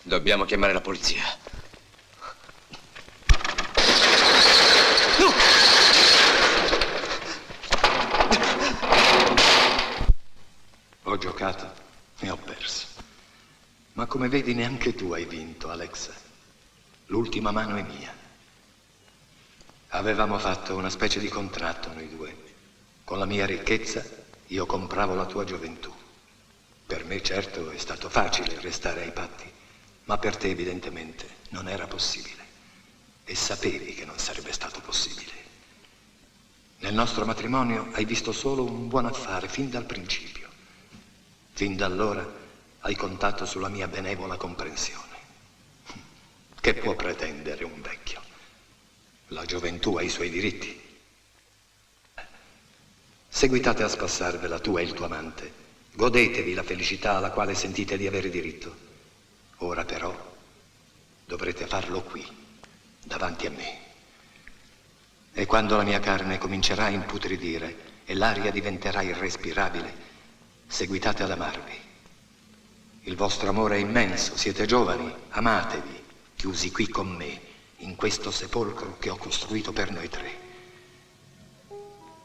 Dobbiamo chiamare la polizia. No! Ho giocato e ho perso. Ma come vedi neanche tu hai vinto, Alexa. L'ultima mano è mia. Avevamo fatto una specie di contratto noi due. Con la mia ricchezza io compravo la tua gioventù. Per me certo è stato facile restare ai patti, ma per te evidentemente non era possibile. E sapevi che non sarebbe stato possibile. Nel nostro matrimonio hai visto solo un buon affare fin dal principio. Fin da allora hai contato sulla mia benevola comprensione. Che può pretendere un vecchio? La gioventù ha i suoi diritti. Seguitate a spassarvela tu e il tuo amante. Godetevi la felicità alla quale sentite di avere diritto. Ora però dovrete farlo qui, davanti a me. E quando la mia carne comincerà a imputridire e l'aria diventerà irrespirabile, seguitate ad amarvi. Il vostro amore è immenso, siete giovani, amatevi, chiusi qui con me, in questo sepolcro che ho costruito per noi tre.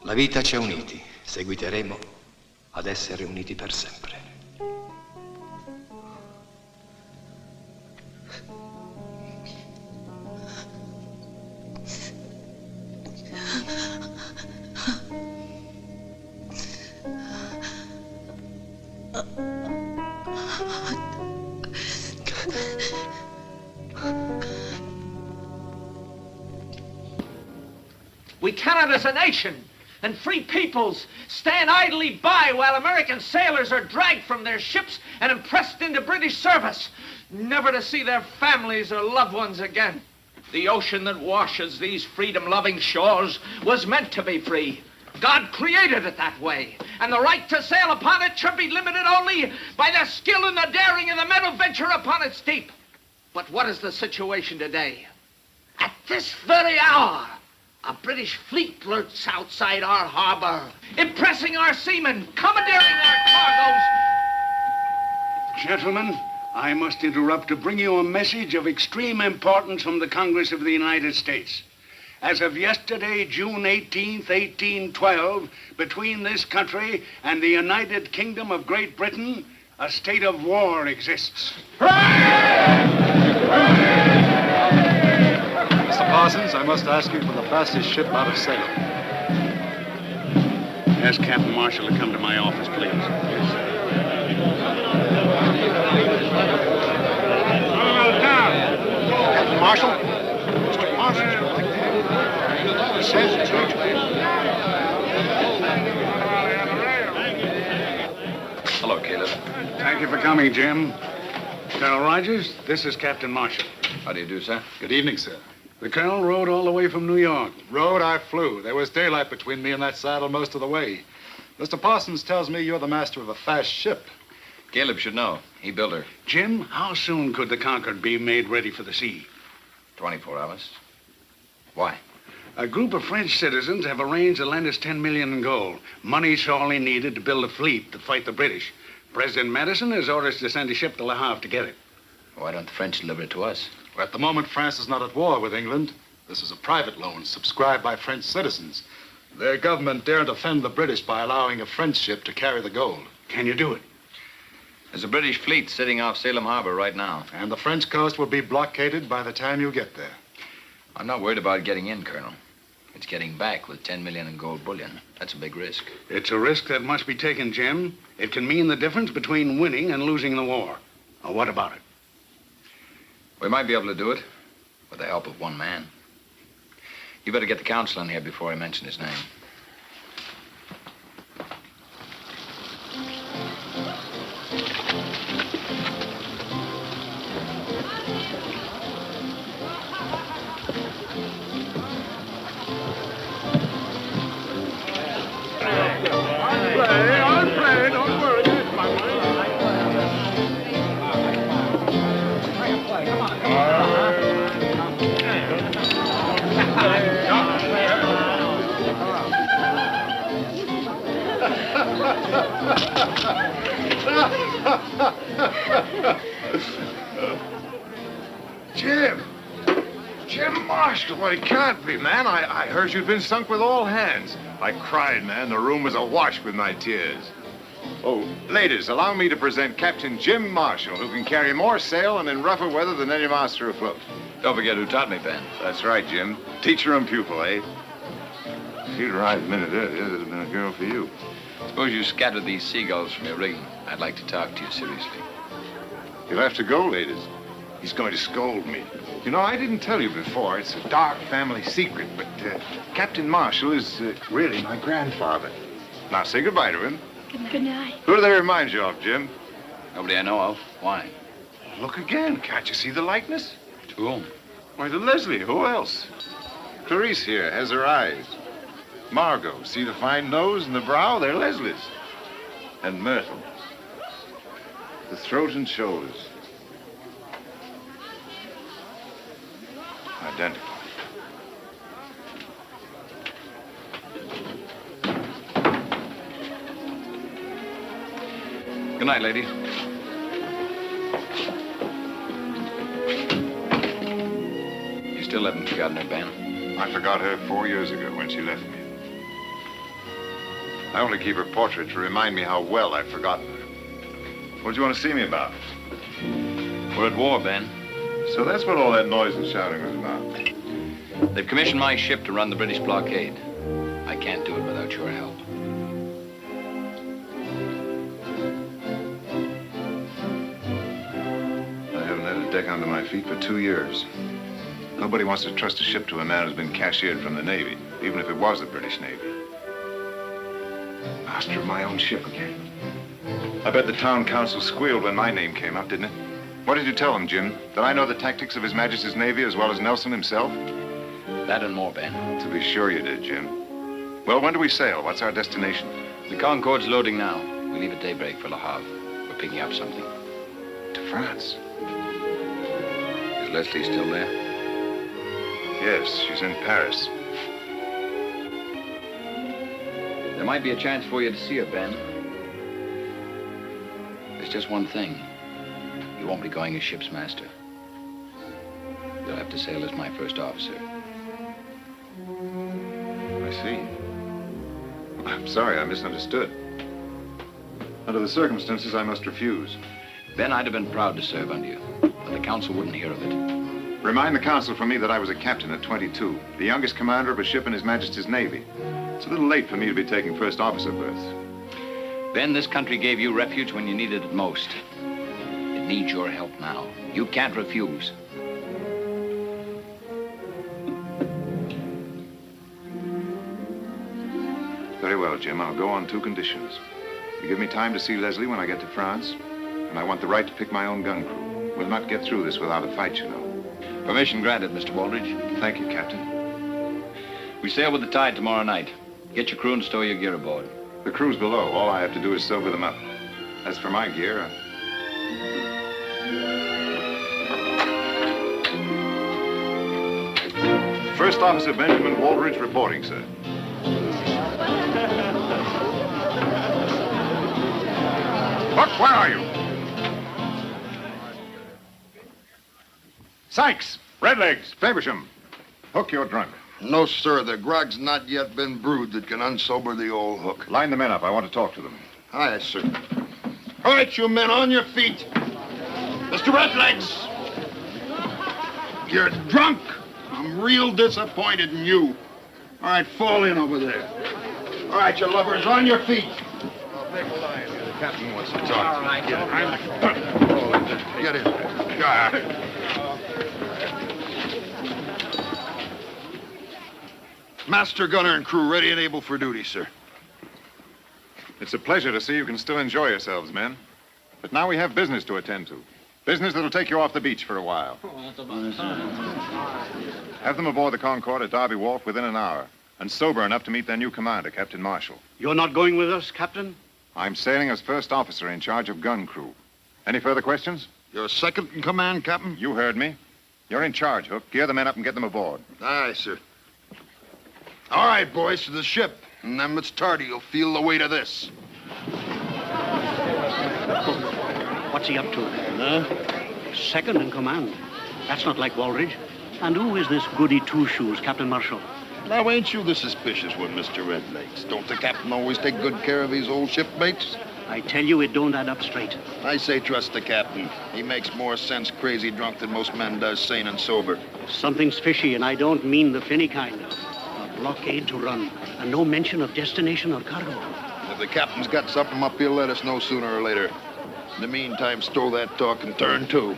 La vita ci ha uniti, seguiteremo ad essere uniti per sempre. We cannot, as a nation and free peoples, stand idly by while American sailors are dragged from their ships and impressed into British service, never to see their families or loved ones again. The ocean that washes these freedom-loving shores was meant to be free. God created it that way, and the right to sail upon it should be limited only by the skill and the daring of the men who venture upon its deep. But what is the situation today? At this very hour, a British fleet lurks outside our harbor, impressing our seamen, commandeering our cargoes. Gentlemen, I must interrupt to bring you a message of extreme importance from the Congress of the United States. As of yesterday, June 18th, 1812, between this country and the United Kingdom of Great Britain, a state of war exists. Mr. Parsons, I must ask you for the fastest ship out of Salem. Ask Captain Marshall to come to my office, please. Captain Marshall? Mr. Parsons would like to have you. He says it's urgent. Hello, Caleb. Thank you for coming, Jim. Colonel Rogers, this is Captain Marshall. How do you do, sir? Good evening, sir. The Colonel rode all the way from New York. Rode, I flew. There was daylight between me and that saddle most of the way. Mr. Parsons tells me you're the master of a fast ship. Caleb should know. He built her. Jim, how soon could the Concord be made ready for the sea? 24 hours. Why? A group of French citizens have arranged to lend us $10 million in gold. Money sorely needed to build a fleet to fight the British. President Madison has orders to send a ship to Le Havre to get it. Why don't the French deliver it to us? Well, at the moment, France is not at war with England. This is a private loan subscribed by French citizens. Their government daren't offend the British by allowing a French ship to carry the gold. Can you do it? There's a British fleet sitting off Salem Harbor right now. And the French coast will be blockaded by the time you get there. I'm not worried about getting in, Colonel. It's getting back with 10 million in gold bullion. That's a big risk. It's a risk that must be taken, Jim. It can mean the difference between winning and losing the war. Now, what about it? We might be able to do it with the help of one man. You better get the council in here before I mention his name. Jim Marshall, well, it can't be, man. I heard you'd been sunk with all hands. I cried, man. The room was awash with my tears. Oh, ladies, allow me to present Captain Jim Marshall, who can carry more sail and in rougher weather than any master afloat. Don't forget who taught me, Ben. That's right, Jim. Teacher and pupil, eh? If you'd arrived a minute earlier, there'd have been a girl for you. Suppose you scattered these seagulls from your rigging. I'd like to talk to you seriously. You'll have to go, ladies. He's going to scold me. You know, I didn't tell you before. It's a dark family secret, but Captain Marshall is really my grandfather. Now, say goodbye to him. Good night. Who do they remind you of, Jim? Nobody I know of. Why? Look again. Can't you see the likeness? To whom? Why, to Leslie. Who else? Clarice here has her eyes. Margot, see the fine nose and the brow? They're Leslie's. And Myrtle. The throat and shoulders. Identical. Good night, lady. You still haven't forgotten her, Ben? I forgot her 4 years ago when she left me. I only keep her portrait to remind me how well I've forgotten her. What do you want to see me about? We're at war, Ben. So that's what all that noise and shouting was about. They've commissioned my ship to run the British blockade. I can't do it without your help. I haven't had a deck under my feet for 2 years. Nobody wants to trust a ship to a man who's been cashiered from the Navy, even if it was the British Navy. Master of my own ship again. I bet the town council squealed when my name came up, didn't it? What did you tell them, Jim? That I know the tactics of His Majesty's Navy as well as Nelson himself? That and more, Ben. To be sure you did, Jim. Well, when do we sail? What's our destination? The Concorde's loading now. We leave at daybreak for Le Havre. We're picking up something. To France. Is Leslie still there? Yes, she's in Paris. There might be a chance for you to see her, Ben. There's just one thing. You won't be going as ship's master. You'll have to sail as my first officer. I see. I'm sorry, I misunderstood. Under the circumstances, I must refuse. Ben, I'd have been proud to serve under you, but the council wouldn't hear of it. Remind the council for me that I was a captain at 22, the youngest commander of a ship in His Majesty's Navy. It's a little late for me to be taking first officer berths. Ben, this country gave you refuge when you needed it most. It needs your help now. You can't refuse. Very well, Jim. I'll go on 2 conditions. You give me time to see Leslie when I get to France, and I want the right to pick my own gun crew. We'll not get through this without a fight, you know. Permission granted, Mr. Baldridge. Thank you, Captain. We sail with the tide tomorrow night. Get your crew and stow your gear aboard. The crew's below. All I have to do is sober them up. As for my gear, First Officer Benjamin Baldridge reporting, sir. Buck, where are you? Sykes, Redlegs, Faversham. Hook, you're drunk. No, sir. The grog's not yet been brewed that can unsober the old hook. Line the men up. I want to talk to them. Aye, sir. All right, you men, on your feet. Mr. Redlegs! You're drunk. I'm real disappointed in you. All right, fall in over there. All right, you lovers, on your feet. The captain wants to talk. All right. Get in there. Master gunner and crew ready and able for duty, sir. It's a pleasure to see you can still enjoy yourselves, men. But now we have business to attend to. Business that'll take you off the beach for a while. Have them aboard the Concord at Derby Wharf within an hour, and sober enough to meet their new commander, Captain Marshall. You're not going with us, Captain? I'm sailing as first officer in charge of gun crew. Any further questions? You're second in command, Captain? You heard me. You're in charge, Hook. Gear the men up and get them aboard. Aye, sir. All right, boys, to the ship. And then it's tardy. You'll feel the weight of this. What's he up to? Huh? Second in command. That's not like Walridge. And who is this goody two-shoes, Captain Marshall? Now, ain't you the suspicious one, Mr. Redlegs? Don't the captain always take good care of his old shipmates? I tell you, it don't add up straight. I say trust the captain. He makes more sense crazy drunk than most men does sane and sober. Something's fishy, and I don't mean the finny kind. A blockade to run, and no mention of destination or cargo. If the captain's got something up, he'll let us know sooner or later. In the meantime, stow that talk and turn to.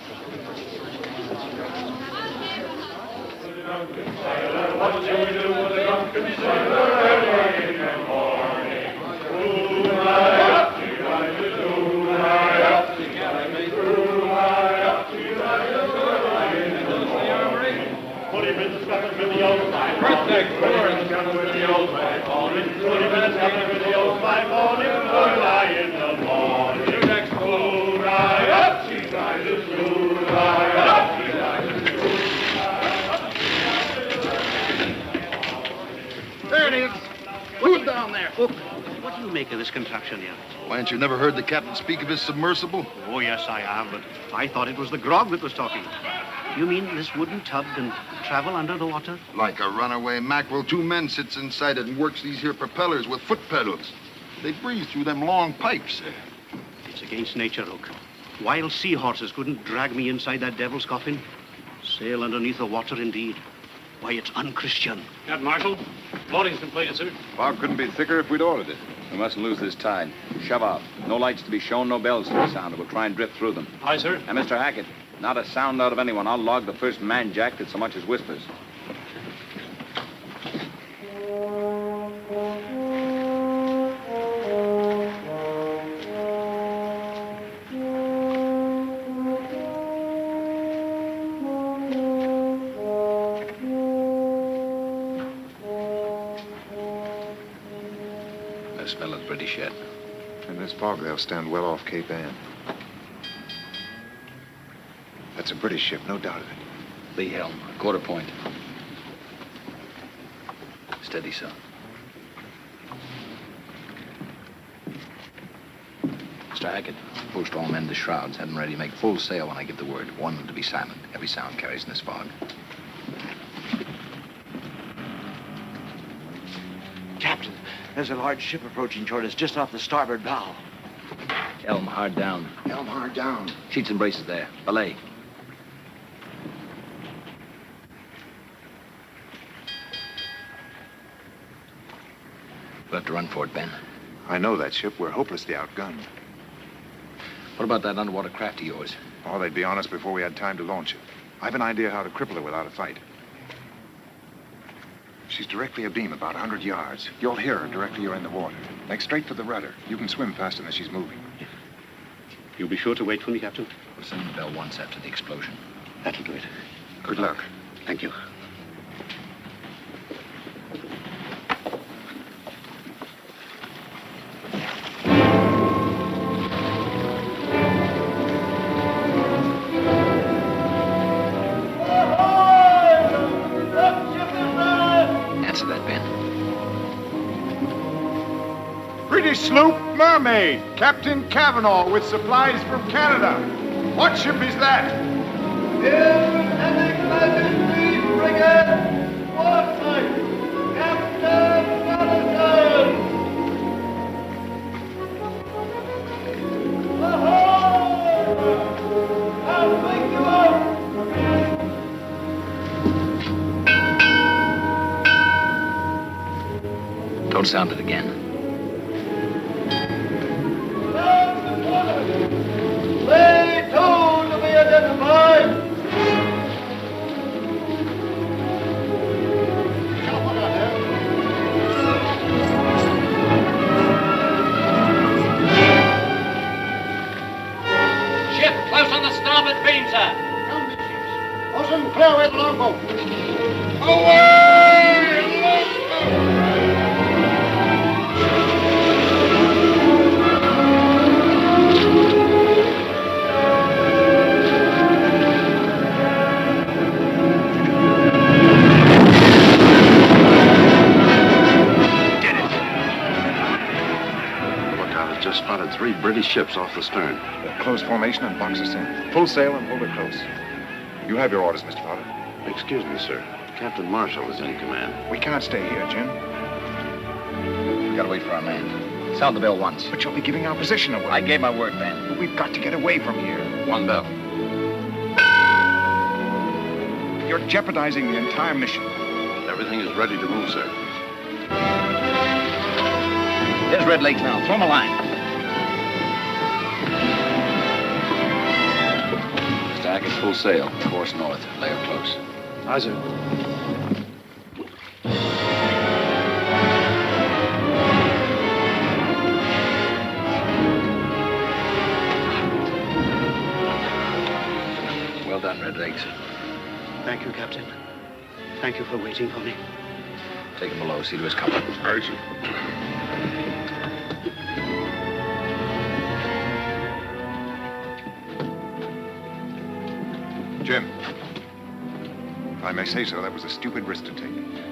What shall we do with the drunken sailor early in the morning? Hooray up, she rises, hooray up, she rises, hooray up, she rises, hooray in the morning. Put him in the scupper with the old pipe. Birthday, put him in the scupper with the old pipe. Put him in the scupper with the old pipe. Hooray in the morning. Next, hooray up, she rises, hooray up, she rises. There it is. Who's down there? Hook, what do you make of this contraption here? Why, ain't you never heard the captain speak of his submersible? Oh, yes, I have, but I thought it was the grog that was talking. You mean this wooden tub can travel under the water? Like a runaway mackerel, two men sits inside it and works these here propellers with foot pedals. They breathe through them long pipes. It's against nature, Hook. Wild seahorses couldn't drag me inside that devil's coffin. Sail underneath the water, indeed. Why, it's unchristian. Captain Marshall, loading's completed, sir. Fog couldn't be thicker if we'd ordered it. We mustn't lose this tide. Shove off. No lights to be shown, no bells to be sounded. We'll try and drift through them. Aye, sir. And Mr. Hackett, not a sound out of anyone. I'll log the first man jack that so much as whispers. The smell of the British yet. In this fog, they'll stand well off Cape Ann. That's a British ship, no doubt of it. Lee helm, quarter point. Steady, son. Mr. Hackett, post all men to shrouds. Have them ready to make full sail when I give the word. Warn them to be silent. Every sound carries in this fog. Captain, there's a large ship approaching toward us just off the starboard bow. Helm hard down. Helm hard down. Sheets and braces there. Belay. We'll have to run for it, Ben. I know that ship. We're hopelessly outgunned. What about that underwater craft of yours? Oh, they'd be on us before we had time to launch it. I've an idea how to cripple her without a fight. She's directly abeam, about 100 yards. You'll hear her directly you're in the water. Make straight for the rudder. You can swim faster than she's moving. You'll be sure to wait for me, Captain? We'll send the bell once after the explosion. That'll do it. Good luck. Thank you. Answer that, Ben. British sloop Mermaid, Captain Cavanaugh with supplies from Canada. What ship is that? sound it again. Lay to be identified. Ship close on the starboard beam, sir. Down the ships. Bosun, clear away the longboat. Just spotted 3 British ships off the stern. Close formation and box us in. Full sail and hold it close. You have your orders, Mr. Potter. Excuse me, sir. Captain Marshall is in command. We can't stay here, Jim. We gotta wait for our man. Sound the bell once. But you'll be giving our position away. I gave my word, Ben. But we've got to get away from here. One bell. You're jeopardizing the entire mission. Everything is ready to move, sir. There's Red Lake now. Throw him a line. Stack is full sail. Course north. Lay her close. Aye, sir. Well done, Red Lakes. Thank you, Captain. Thank you for waiting for me. Take him below. See to his comfort. Aye, sir. Jim. If I may say so, that was a stupid risk to take.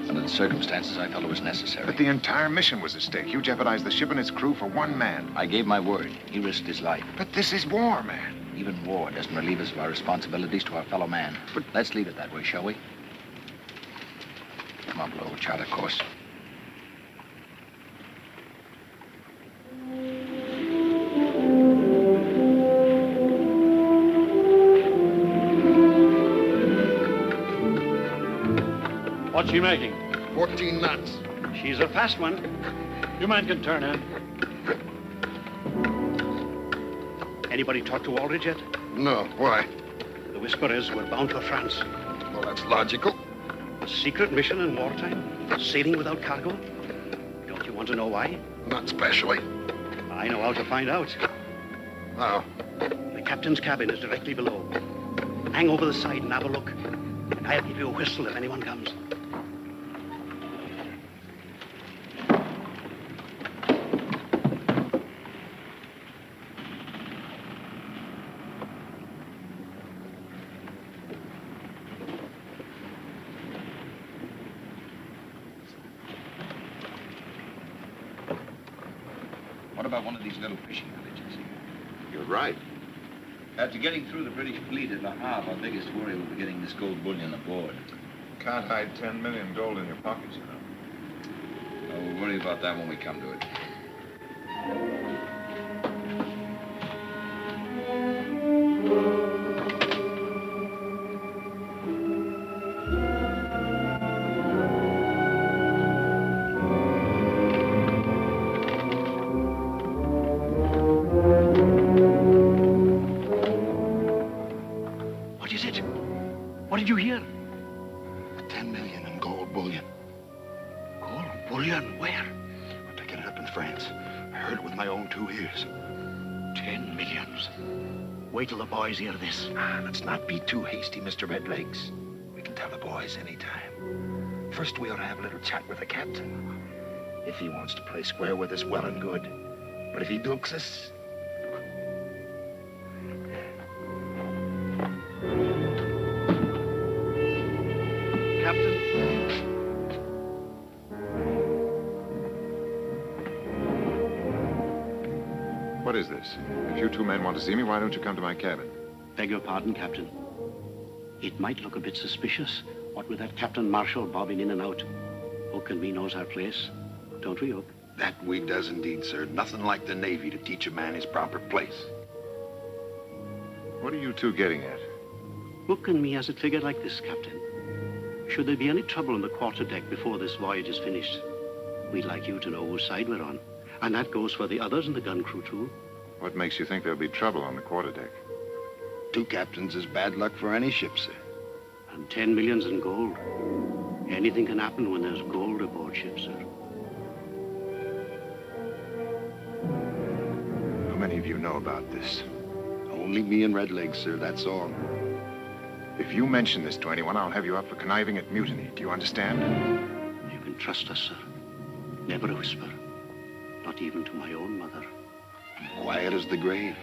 Under the circumstances, I felt it was necessary. But the entire mission was at stake. You jeopardized the ship and its crew for one man. I gave my word. He risked his life. But this is war, man. Even war doesn't relieve us of our responsibilities to our fellow man. But let's leave it that way, shall we? Come on, below. Chart a course. What's she making? 14 knots. She's a fast one. Your man can turn in. Anybody talk to Aldridge yet? No, why? The whisper is we're bound for France. Well, that's logical. A secret mission in wartime? Sailing without cargo? Don't you want to know why? Not especially. I know how to find out. How? The captain's cabin is directly below. Hang over the side and have a look. And I'll give you a whistle if anyone comes. What about one of these little fishing villages? You're right. After getting through the British fleet at Le Havre, our biggest worry will be getting this gold bullion aboard. Can't hide 10 million gold in your pockets, you know. Oh, we'll worry about that when we come to it. What is it? What did you hear? 10 million in gold bullion. Gold bullion? Where? I'm picking it up in France. I heard it with my own 2 ears. 10 millions. Wait till the boys hear this. Let's not be too hasty, Mr. Redlegs. We can tell the boys anytime. First, we ought to have a little chat with the captain. If he wants to play square with us, well and good. But if he dukes us... Captain? What is this? If you 2 men want to see me, why don't you come to my cabin? Beg your pardon, Captain. It might look a bit suspicious, what with that Captain Marshall bobbing in and out. Hook and me knows our place. Don't we, Hook? That we does indeed, sir. Nothing like the Navy to teach a man his proper place. What are you 2 getting at? Hook and me has it figured like this, Captain. Should there be any trouble on the quarterdeck before this voyage is finished, We'd like you to know whose side we're on. And that goes for the others in the gun crew, too. What makes you think there'll be trouble on the quarterdeck? 2 captains is bad luck for any ship, sir. And 10 millions in gold. Anything can happen when there's gold aboard ship, sir. How many of you know about this? Only me and Redlegs, sir, that's all. If you mention this to anyone, I'll have you up for conniving at mutiny. Do you understand? You can trust us, sir. Never a whisper. Not even to my own mother. Quiet as the grave.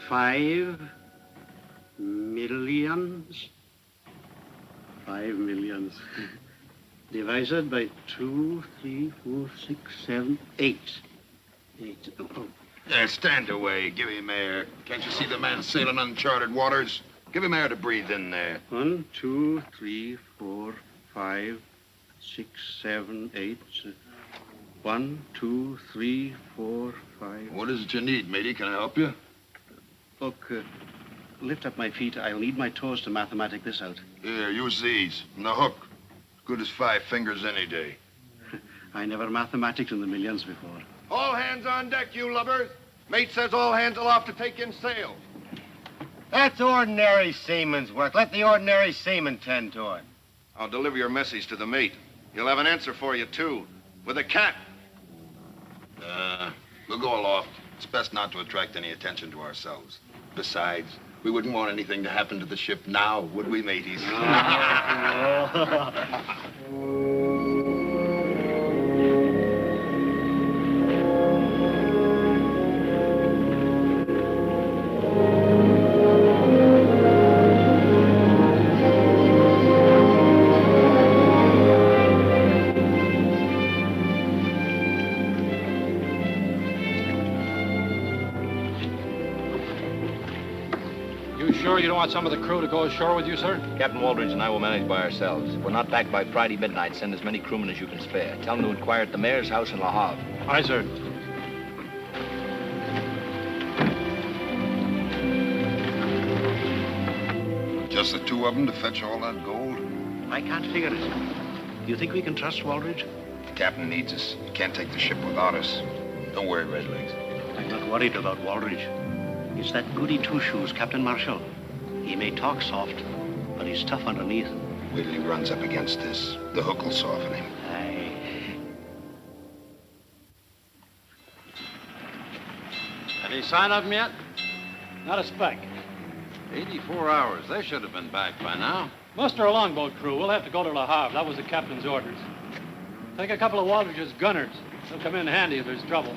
5 millions. 5 millions. Divided by 2, 3, 4, 6, 7, 8. 8. Oh. Yeah, stand away. Give him air. Can't you see the man sailing uncharted waters? Give him air to breathe in there. 1, 2, 3, 4, 5, 6, 7, 8. 1, 2, 3, 4, 5. What is it you need, matey? Can I help you? Look, lift up my feet. I'll need my toes to mathematic this out. Here, use these. And the hook. Good as 5 fingers any day. I never mathematiced in the millions before. All hands on deck, you lubbers. Mate says all hands aloft to take in sail. That's ordinary seaman's work. Let the ordinary seaman tend to it. I'll deliver your message to the mate. He'll have an answer for you, too. With a cat. We'll go aloft. It's best not to attract any attention to ourselves. Besides, we wouldn't want anything to happen to the ship now, would we, mateys? Sure you don't want some of the crew to go ashore with you, sir? Captain Waldridge and I will manage by ourselves. If we're not back by Friday midnight, send as many crewmen as you can spare. Tell them to inquire at the mayor's house in Le Havre. Aye, sir. Just the 2 of them to fetch all that gold? I can't figure it. Do you think we can trust Waldridge? The captain needs us. He can't take the ship without us. Don't worry, Redlegs. I'm not worried about Waldridge. It's that goody two-shoes, Captain Marshall. He may talk soft, but he's tough underneath. Wait till he runs up against this. The hook will soften him. Aye. Any sign of him yet? Not a speck. 84 hours. They should have been back by now. Muster a longboat crew. We'll have to go to Le Havre. That was the captain's orders. Take a couple of Waldridge's gunners. They'll come in handy if there's trouble.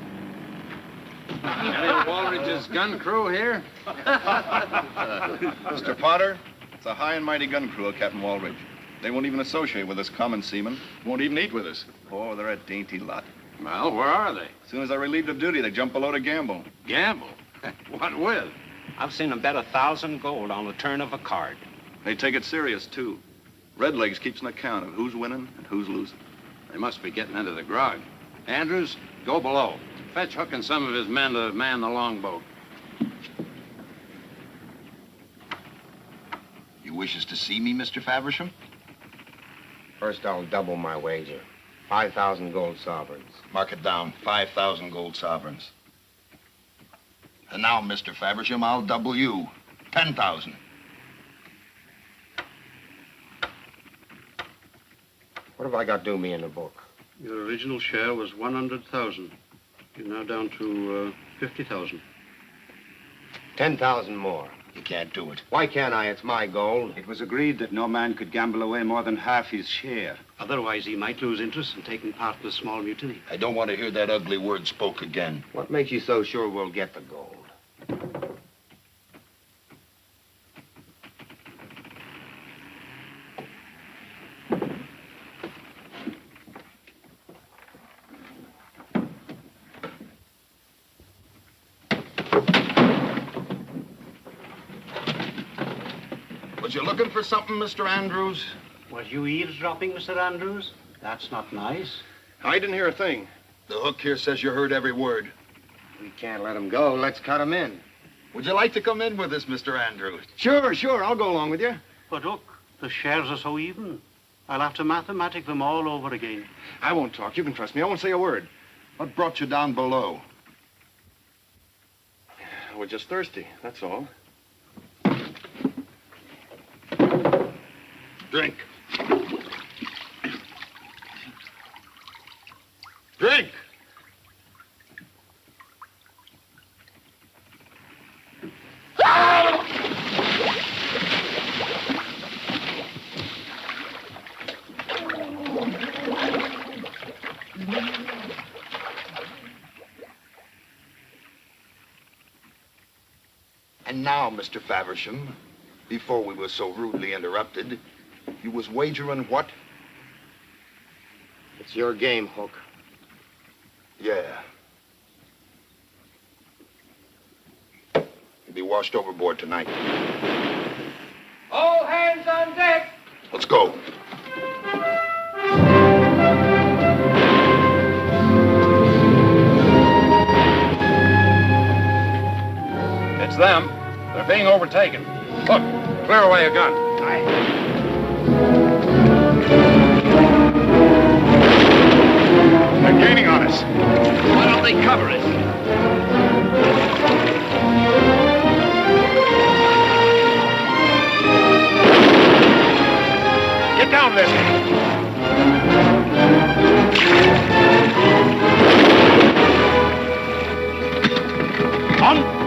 Any of Waldridge's gun crew here? Mr. Potter, it's a high and mighty gun crew of Captain Waldridge. They won't even associate with us common seamen. Won't even eat with us. Oh, they're a dainty lot. Well, where are they? As soon as they're relieved of duty, they jump below to gamble. Gamble? What with? I've seen them bet 1,000 gold on the turn of a card. They take it serious, too. Redlegs keeps an account of who's winning and who's losing. They must be getting into the grog. Andrews, go below. Fetch Hook and some of his men to man the longboat. You wishes to see me, Mr. Faversham? First, I'll double my wager. 5,000 gold sovereigns. Mark it down. 5,000 gold sovereigns. And now, Mr. Faversham, I'll double you. 10,000. What have I got due me in the book? Your original share was 100,000. You're now down to 50,000. 10,000 more. You can't do it. Why can't I? It's my gold. It was agreed that no man could gamble away more than half his share. Otherwise, he might lose interest in taking part in a small mutiny. I don't want to hear that ugly word spoke again. What makes you so sure we'll get the gold? Was you looking for something, Mr. Andrews? Was you eavesdropping, Mr. Andrews? That's not nice. I didn't hear a thing. The hook here says you heard every word. We can't let him go. Let's cut him in. Would you like to come in with us, Mr. Andrews? Sure, I'll go along with you. But look, the shares are so even. I'll have to mathematic them all over again. I won't talk. You can trust me. I won't say a word. What brought you down below? We're just thirsty, that's all. Drink. Drink! And now, Mr. Faversham, before we were so rudely interrupted, you was wagering what? It's your game, Hook. Yeah. You'll be washed overboard tonight. All hands on deck. Let's go. It's them. They're being overtaken. Look, clear away a gun. They're gaining on us. Why don't they cover us? Get down, Leslie. On!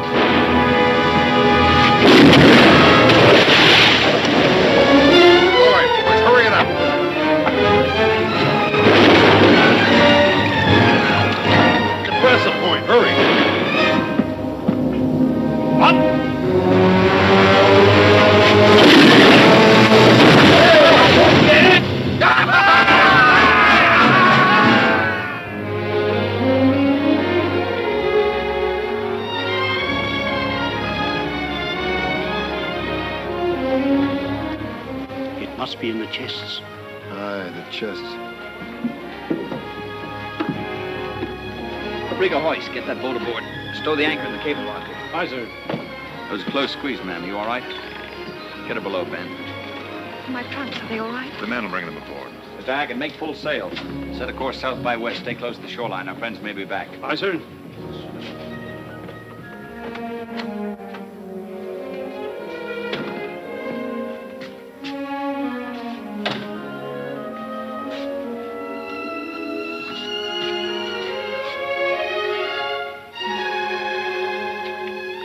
Must be in the chests. Aye, the chests. Rig a hoist. Get that boat aboard. Stow the anchor in the cable locker. Aye, sir. That was a close squeeze, ma'am. You all right? Get her below, Ben. My trunks, are they all right? The men will bring them aboard. Mr. Hackett, make full sail. Set a course south by west. Stay close to the shoreline. Our friends may be back. Aye, sir.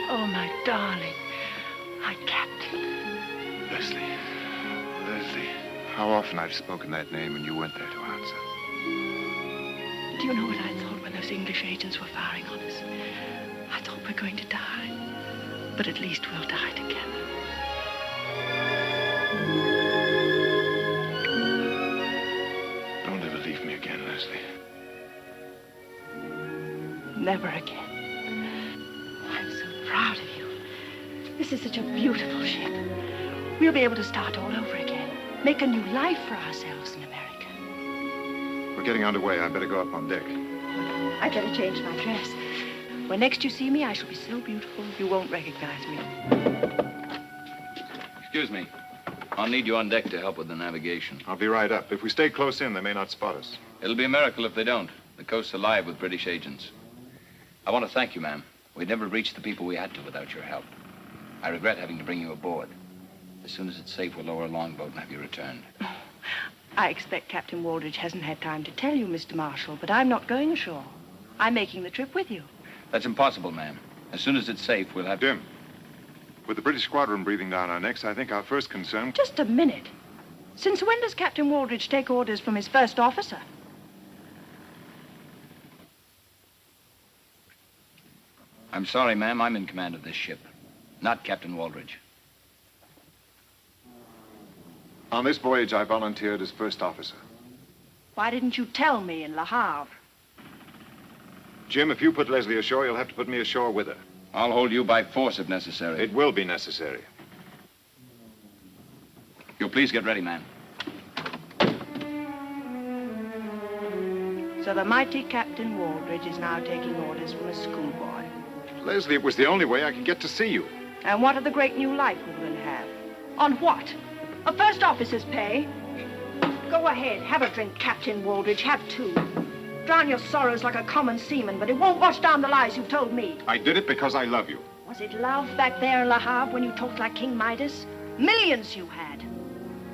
Oh, my darling. My captain. Leslie. Leslie. How often I've spoken that name and you weren't there to answer. Do you know what I thought when those English agents were firing on us? I thought we're going to die. But at least we'll die together. Don't ever leave me again, Leslie. Never again. I'm so proud of you. This is such a beautiful ship. We'll be able to start all over again. Make a new life for ourselves in America. We're getting underway. I better go up on deck. I'd better change my dress. When next you see me, I shall be so beautiful you won't recognize me. Excuse me. I'll need you on deck to help with the navigation. I'll be right up. If we stay close in, they may not spot us. It'll be a miracle if they don't. The coast's alive with British agents. I want to thank you, ma'am. We'd never reached the people we had to without your help. I regret having to bring you aboard. As soon as it's safe, we'll lower a longboat and have you returned. I expect Captain Waldridge hasn't had time to tell you, Mr. Marshall, but I'm not going ashore. I'm making the trip with you. That's impossible, ma'am. As soon as it's safe, we'll have... Jim, with the British squadron breathing down our necks, I think our first concern... Just a minute. Since when does Captain Waldridge take orders from his first officer? I'm sorry, ma'am. I'm in command of this ship, not Captain Waldridge. On this voyage, I volunteered as first officer. Why didn't you tell me in Le Havre? Jim, if you put Leslie ashore, you'll have to put me ashore with her. I'll hold you by force if necessary. It will be necessary. You'll please get ready, ma'am. So the mighty Captain Waldridge is now taking orders from a schoolboy. Leslie, it was the only way I could get to see you. And what of the great new life we're going to have? On what? A first officer's pay? Go Go ahead. Have a drink, Captain Waldridge. Have two. Drown your sorrows like a common seaman, but it won't wash down the lies you've told me. I did it because I love you. Was it love back there in Le Havre when you talked like King Midas? Millions you had.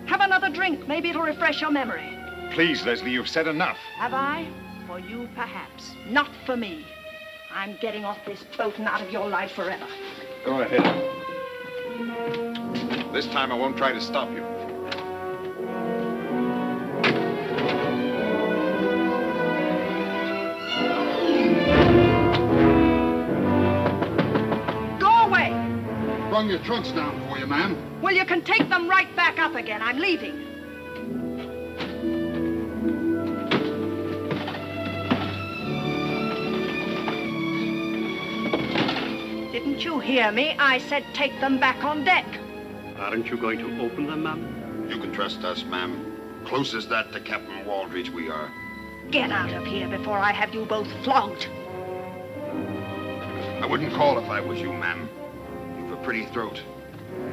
Have another drink. Maybe it'll refresh your memory. Please, Leslie, you've said enough. Have I? For you, perhaps. Not for me. I'm getting off this boat and out of your life forever. Go ahead. This time I won't try to stop you. Go away! Brung your trunks down for you, ma'am. Well, you can take them right back up again. I'm leaving. Didn't you hear me? I said take them back on deck. Aren't you going to open them, ma'am? You can trust us, ma'am. Close as that to Captain Waldridge we are. Get out of here before I have you both flogged. I wouldn't call if I was you, ma'am. You've a pretty throat.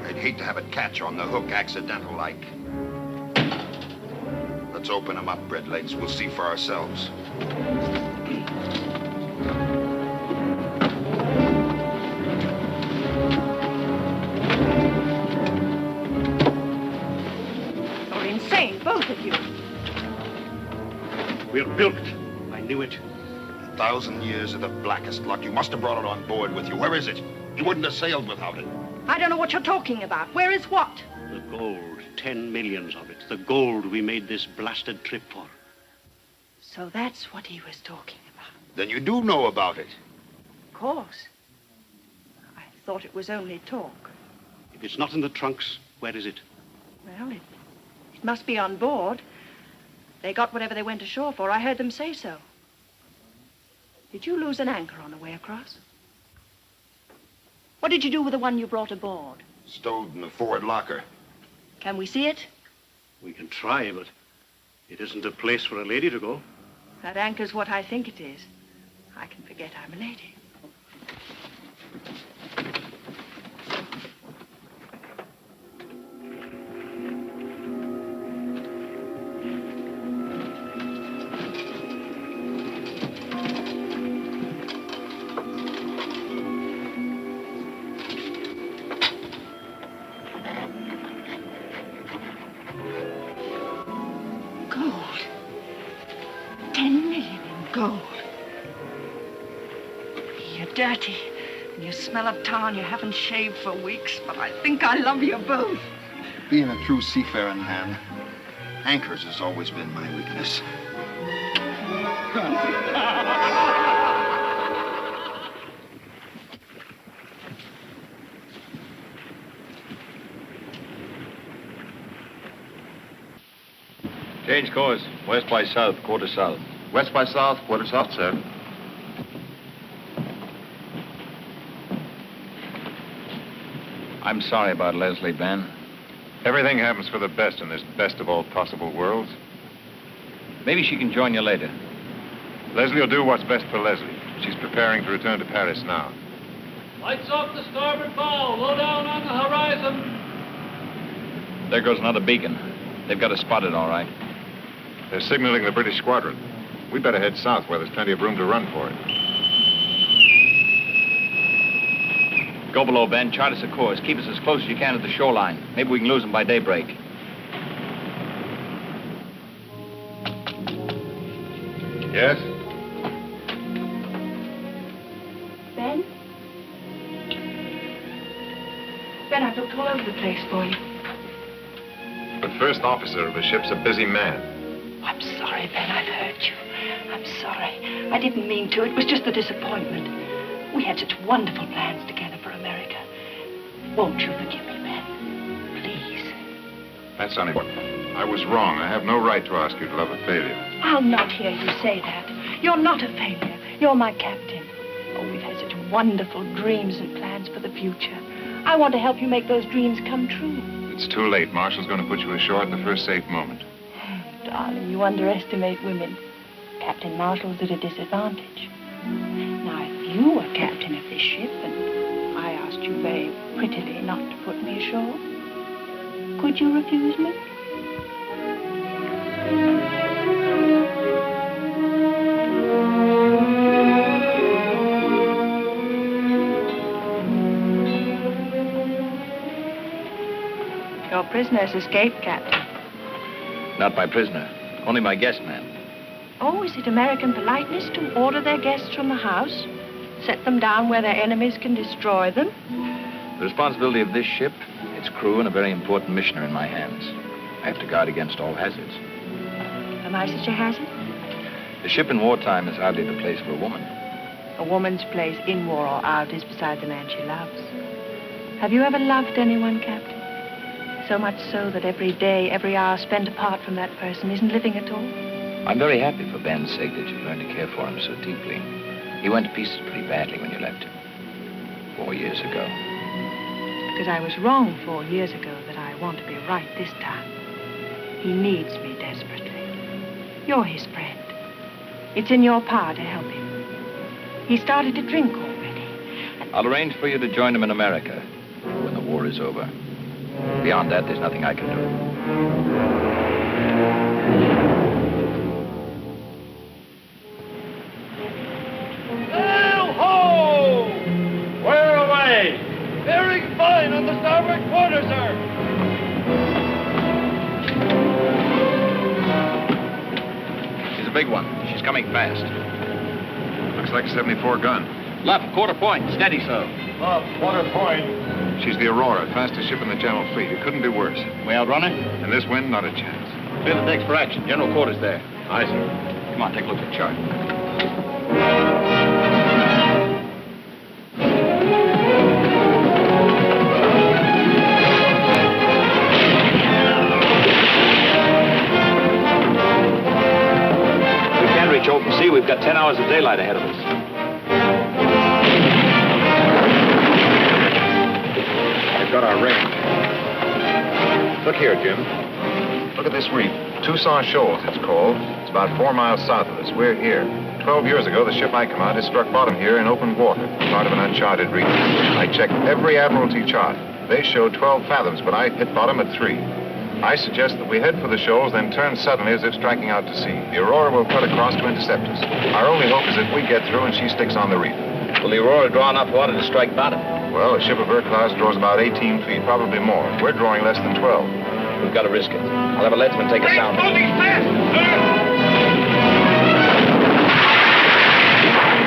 I'd hate to have it catch on the hook accidental-like. Let's open them up, Breadlegs. We'll see for ourselves. You're insane, both of you. We're bilked. I knew it. 1,000 years of the blackest luck. You must have brought it on board with you. Where is it? You wouldn't have sailed without it. I don't know what you're talking about. Where is what? The gold. 10 millions of it. The gold we made this blasted trip for. So that's what he was talking about. Then you do know about it. Of course. I thought it was only talk. If it's not in the trunks, where is it? Well, it must be on board. They got whatever they went ashore for. I heard them say so. Did you lose an anchor on the way across? What did you do with the one you brought aboard? Stowed in the forward locker. Can we see it? We can try, but it isn't a place for a lady to go. That anchor's what I think it is. I can forget I'm a lady. Gold. 10 million in gold. You're dirty, and you smell of tar, and you haven't shaved for weeks, but I think I love you both. Being a true seafaring man, anchors has always been my weakness. Change course. West by south, quarter south. West by south, quarter south, sir. I'm sorry about Leslie, Ben. Everything happens for the best in this best of all possible worlds. Maybe she can join you later. Leslie will do what's best for Leslie. She's preparing to return to Paris now. Lights off the starboard bow. Low down on the horizon. There goes another beacon. They've got us spotted, all right. They're signaling the British squadron. We better head south where there's plenty of room to run for it. Go below, Ben. Chart us a course. Keep us as close as you can to the shoreline. Maybe we can lose them by daybreak. Yes? Ben? Ben, I've looked all over the place for you. The first officer of a ship's a busy man. I'm sorry, Ben. I've hurt you. I'm sorry. I didn't mean to. It was just the disappointment. We had such wonderful plans together for America. Won't you forgive me, Ben? Please. That's only what. I was wrong. I have no right to ask you to love a failure. I'll not hear you say that. You're not a failure. You're my captain. Oh, we've had such wonderful dreams and plans for the future. I want to help you make those dreams come true. It's too late. Marshall's going to put you ashore at the first safe moment. Darling, you underestimate women. Captain Marshall's at a disadvantage. Now, if you were captain of this ship and I asked you very prettily not to put me ashore, could you refuse me? Your prisoner's escaped, Captain. Not my prisoner. Only my guest, ma'am. Oh, is it American politeness to order their guests from the house? Set them down where their enemies can destroy them? The responsibility of this ship, its crew, and a very important mission are in my hands. I have to guard against all hazards. Am I such a hazard? The ship in wartime is hardly the place for a woman. A woman's place in war or out is beside the man she loves. Have you ever loved anyone, Captain? So much so that every day, every hour spent apart from that person isn't living at all? I'm very happy for Ben's sake that you've learned to care for him so deeply. He went to pieces pretty badly when you left him. 4 years ago. Because I was wrong 4 years ago that I want to be right this time. He needs me desperately. You're his friend. It's in your power to help him. He started to drink already. I'll arrange for you to join him in America when the war is over. Beyond that, there's nothing I can do. Sail ho! Where away? Bearing fine on the starboard quarter, sir. She's a big one. She's coming fast. Looks like a 74 gun. Left, quarter point. Steady, sir. Up, quarter point. She's the Aurora, fastest ship in the General Fleet. It couldn't be worse. We outrun her? In this wind, not a chance. Clear the decks for action. General quarters there. Aye, sir. Come on, take a look at the chart. We can't reach open sea. We've got 10 hours of daylight ahead of us. We've got our range. Look here, Jim. Look at this reef. Tucson Shoals, it's called. It's about 4 miles south of us. We're here. 12 years ago, the ship I commanded struck bottom here in open water, part of an uncharted reef. I checked every Admiralty chart. They showed 12 fathoms, but I hit bottom at 3. I suggest that we head for the shoals, then turn suddenly as if striking out to sea. The Aurora will cut across to intercept us. Our only hope is that we get through and she sticks on the reef. Will the Aurora draw enough water to strike bottom? Well, a ship of her class draws about 18 feet, probably more. We're drawing less than 12. We've got to risk it. I'll have a leadsman take a sound.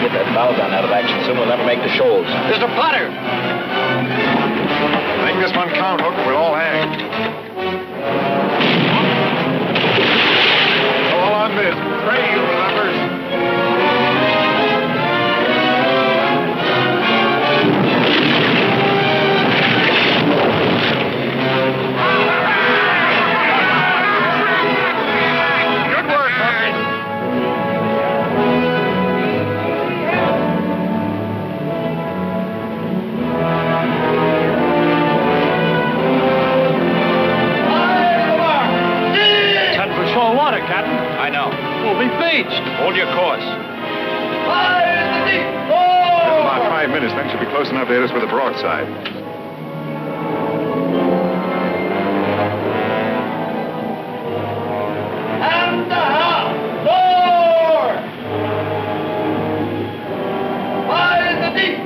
Get that bow gun out of action soon, we'll never make the shoals. There's a flutter! Make this one count, Hook, or we'll all hang. All on this. Pray, you lovers. Captain. I know. We'll be beached. Hold your course. About 5 minutes, then she'll be close enough to hit us with a broadside. And the half. 4. 5 in the deep.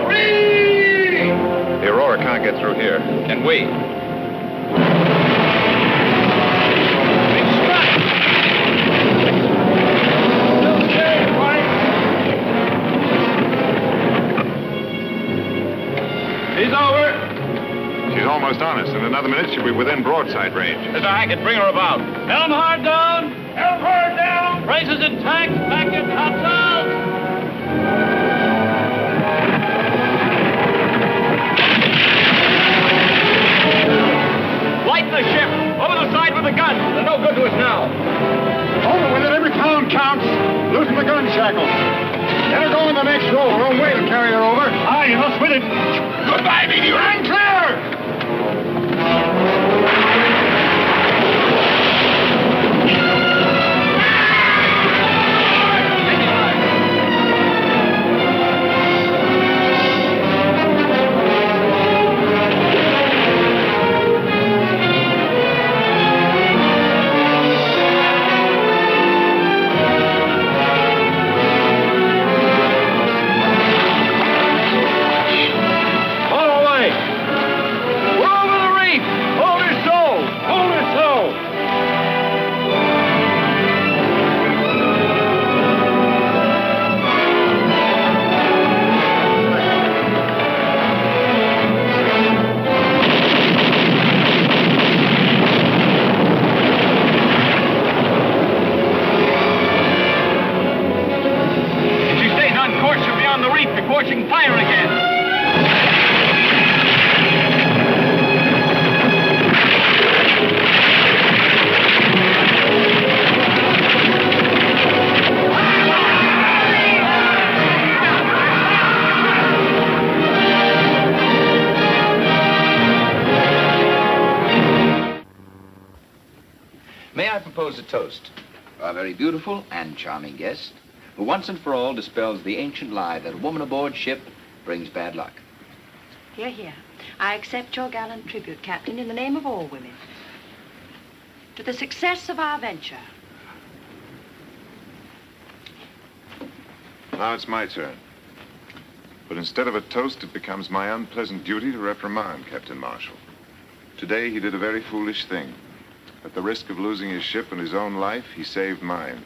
3. The Aurora can't get through here. Can we? He's over. She's almost on us. In another minute, she'll be within broadside range. Mr. Hackett, bring her about. Helm hard down. Helm hard down. Braces intact. Back your topsails. Lighten the ship. Over the side with the gun. They're no good to us now. Over with it. Every pound counts. Loosen the gun shackles. Let her go in the next row. Her own way to carry her over. Aye, us with it. Goodbye, meteor. I'm clear. again. May I propose a toast? Our very beautiful and charming guest, who once and for all dispels the ancient lie that a woman aboard ship brings bad luck. Hear, hear. I accept your gallant tribute, Captain, in the name of all women. To the success of our venture. Now it's my turn. But instead of a toast, it becomes my unpleasant duty to reprimand Captain Marshall. Today, he did a very foolish thing. At the risk of losing his ship and his own life, he saved mine.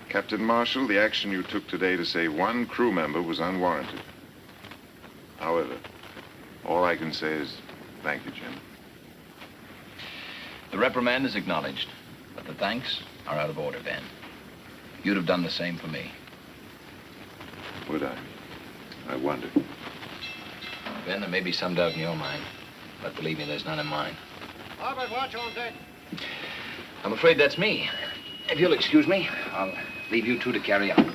Captain Marshall, the action you took today to save one crew member was unwarranted. However, all I can say is thank you, Jim. The reprimand is acknowledged, but the thanks are out of order, Ben. You'd have done the same for me. Would I? I wonder. Ben, there may be some doubt in your mind, but believe me, there's none in mine. Albert, watch on deck. I'm afraid that's me. If you'll excuse me, I'll leave you two to carry on.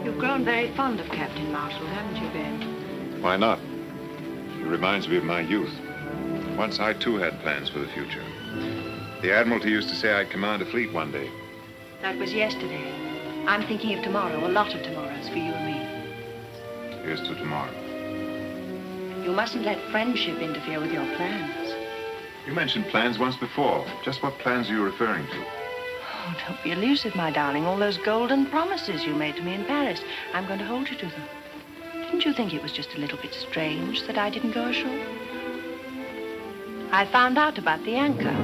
You've grown very fond of Captain Marshall, haven't you, Ben? Why not? He reminds me of my youth. Once I, too, had plans for the future. The Admiralty used to say I'd command a fleet one day. That was yesterday. I'm thinking of tomorrow, a lot of tomorrows for you and me. Here's to tomorrow. You mustn't let friendship interfere with your plans. You mentioned plans once before. Just what plans are you referring to? Oh, don't be elusive, my darling. All those golden promises you made to me in Paris. I'm going to hold you to them. Didn't you think it was just a little bit strange that I didn't go ashore? I found out about the anchor.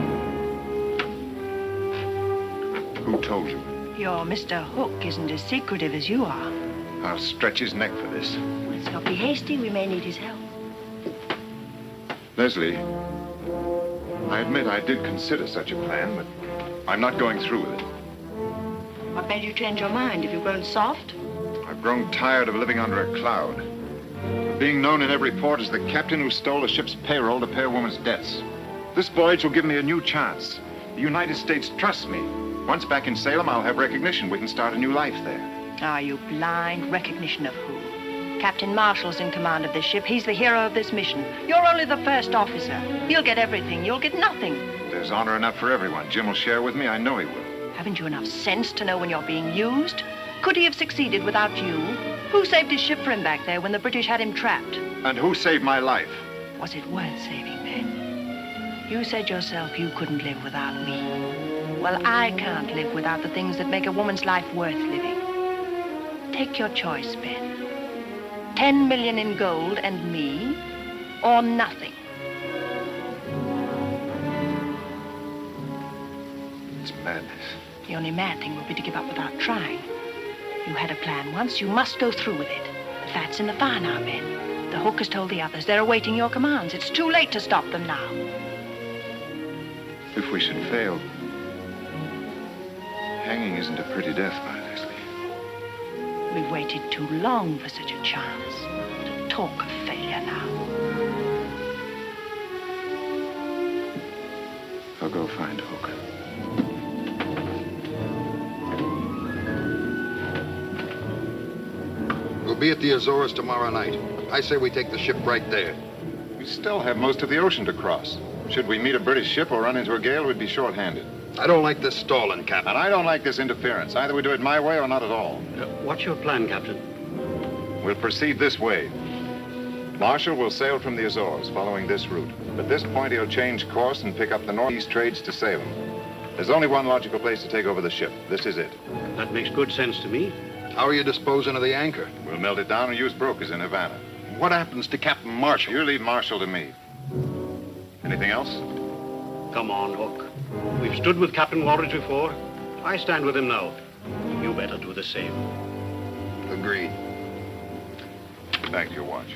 Who told you? Your Mr. Hook isn't as secretive as you are. I'll stretch his neck for this. Let's not be hasty. We may need his help. Leslie, I admit I did consider such a plan, but I'm not going through with it. What made you change your mind? Have you grown soft? I've grown tired of living under a cloud. Of being known in every port as the captain who stole a ship's payroll to pay a woman's debts. This voyage will give me a new chance. The United States trusts me. Once back in Salem, I'll have recognition. We can start a new life there. Are you blind? Recognition of who? Captain Marshall's in command of this ship. He's the hero of this mission. You're only the first officer. He'll get everything. You'll get nothing. There's honor enough for everyone. Jim will share with me. I know he will. Haven't you enough sense to know when you're being used? Could he have succeeded without you? Who saved his ship for him back there when the British had him trapped? And who saved my life? Was it worth saving, Ben? You said yourself you couldn't live without me. Well, I can't live without the things that make a woman's life worth living. Take your choice, Ben. 10 million in gold and me, or nothing. It's madness. The only mad thing would be to give up without trying. You had a plan once, you must go through with it. The fat's in the fire now, Ben. The Hook has told the others. They're awaiting your commands. It's too late to stop them now. If we should fail, hanging isn't a pretty death, my Leslie. We've waited too long for such a chance. To talk of failure now. I'll go find Hook. We'll be at the Azores tomorrow night. I say we take the ship right there. We still have most of the ocean to cross. Should we meet a British ship or run into a gale, we'd be short-handed. I don't like this stalling, Captain. And I don't like this interference. Either we do it my way or not at all. What's your plan, Captain? We'll proceed this way. Marshall will sail from the Azores, following this route. At this point, he'll change course and pick up the northeast trades to Salem. There's only one logical place to take over the ship. This is it. That makes good sense to me. How are you disposing of the anchor? We'll melt it down and use brokers in Havana. What happens to Captain Marshall? You leave Marshall to me. Anything else? Come on, Hook. We've stood with Captain Walridge before. I stand with him now. You better do the same. Agreed. Back to your watch.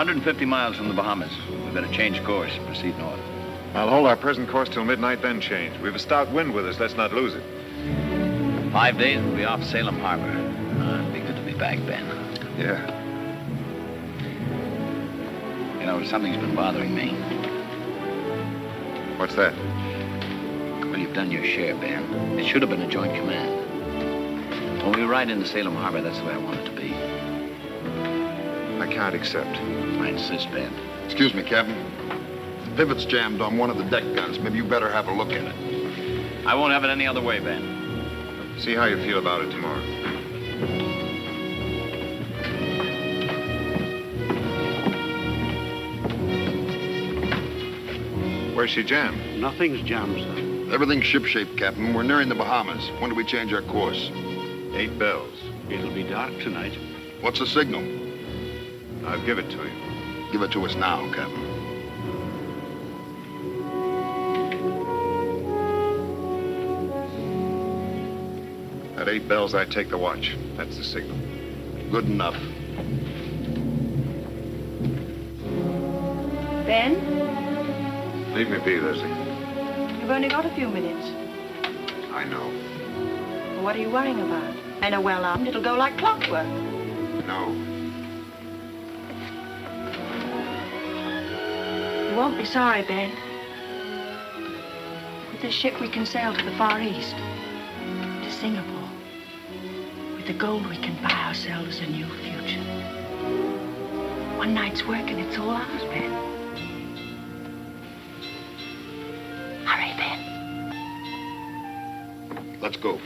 150 miles from the Bahamas. We better change course, proceed north. I'll hold our present course till midnight, then change. We've a stout wind with us. Let's not lose it. 5 days, we'll be off Salem Harbor. It'll be good to be back, Ben. Yeah. You know, something's been bothering me. What's that? Well, you've done your share, Ben. It should have been a joint command. When we ride into Salem Harbor, that's the way I want it to be. I can't accept. I insist, Ben. Excuse me, Captain. The pivot's jammed on one of the deck guns. Maybe you better have a look at it. I won't have it any other way, Ben. See how you feel about it tomorrow. Where's she jammed? Nothing's jammed, sir. Everything's shipshape, Captain. We're nearing the Bahamas. When do we change our course? 8 bells. It'll be dark tonight. What's the signal? I'll give it to you. Give it to us now, Captain. At 8 bells, I take the watch. That's the signal. Good enough. Ben, Leave me be, Leslie. you've only got a few minutes. I know. What are you worrying about? I know well armed, it'll go like clockwork. No. You won't be sorry, Ben. With this ship, we can sail to the Far East, to Singapore. With the gold, we can buy ourselves a new future. One night's work and it's all ours, Ben. Hurry, Ben. Let's go.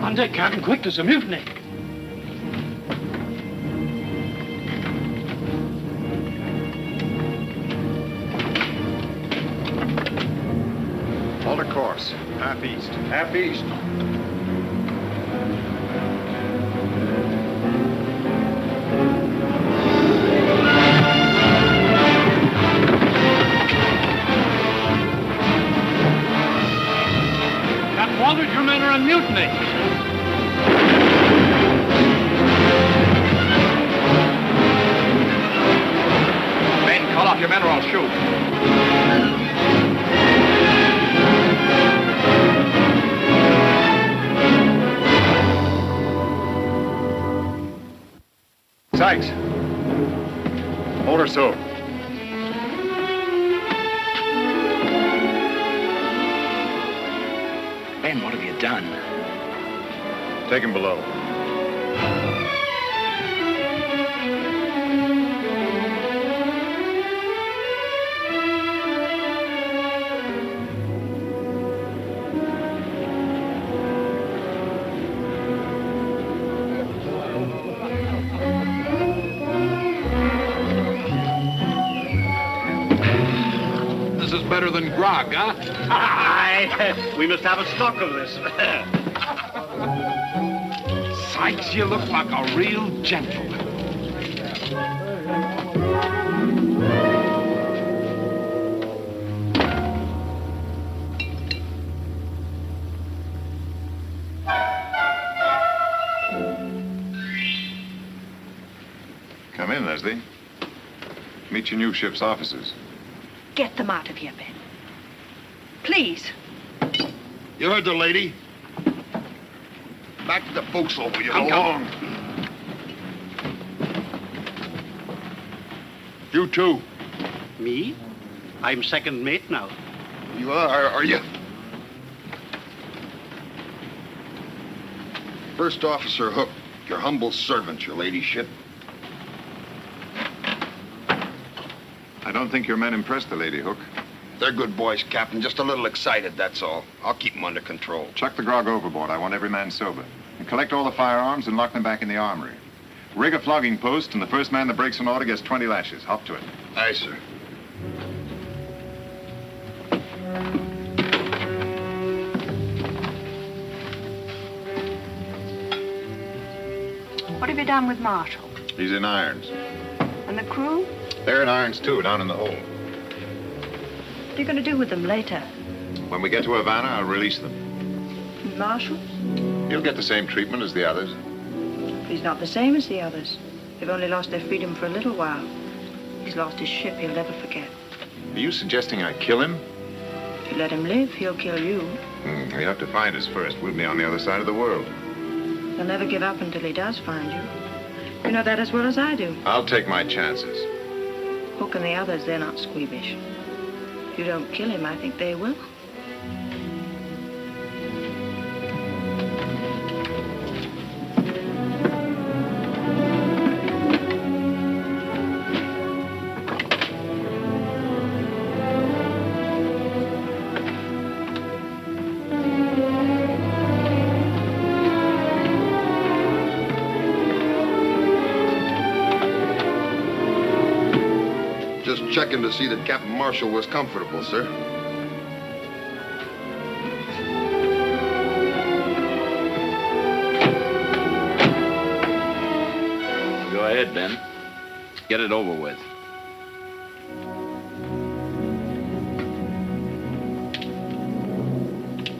On deck, Captain, quick, there's a mutiny. Alter course. Half east. Half east. Captain Waldridge, your men are on mutiny. Ben, call off your men or I'll shoot. Sykes. Hold her so. Ben, what have you done? Take him below. This is better than grog, huh? Aye, we must have a stock of this. Sykes, you look like a real gentleman. Come in, Leslie. Meet your new ship's officers. Get them out of here, Ben. Please. You heard the lady. Back to the forecastle, will you? Come along. You too. Me? I'm second mate now. You are you? First Officer Hook, your humble servant, your ladyship. I don't think your men impressed the lady, Hook. They're good boys, Captain. Just a little excited, that's all. I'll keep them under control. Chuck the grog overboard. I want every man sober. And collect all the firearms and lock them back in the armory. Rig a flogging post, and the first man that breaks an order gets 20 lashes. Hop to it. Aye, sir. What have you done with Marshall? He's in irons. And the crew? They're in irons, too, down in the hold. What are you going to do with them later? When we get to Havana, I'll release them. And Marshall? He'll get the same treatment as the others. He's not the same as the others. They've only lost their freedom for a little while. He's lost his ship he'll never forget. Are you suggesting I kill him? If you let him live, he'll kill you. He'll have to find us first. We'll be on the other side of the world. He'll never give up until he does find you. You know that as well as I do. I'll take my chances. Hook and the others, they're not squeamish. If you don't kill him, I think they will. Just checking to see that Captain Marshall was comfortable, sir. Go ahead, Ben. Get it over with.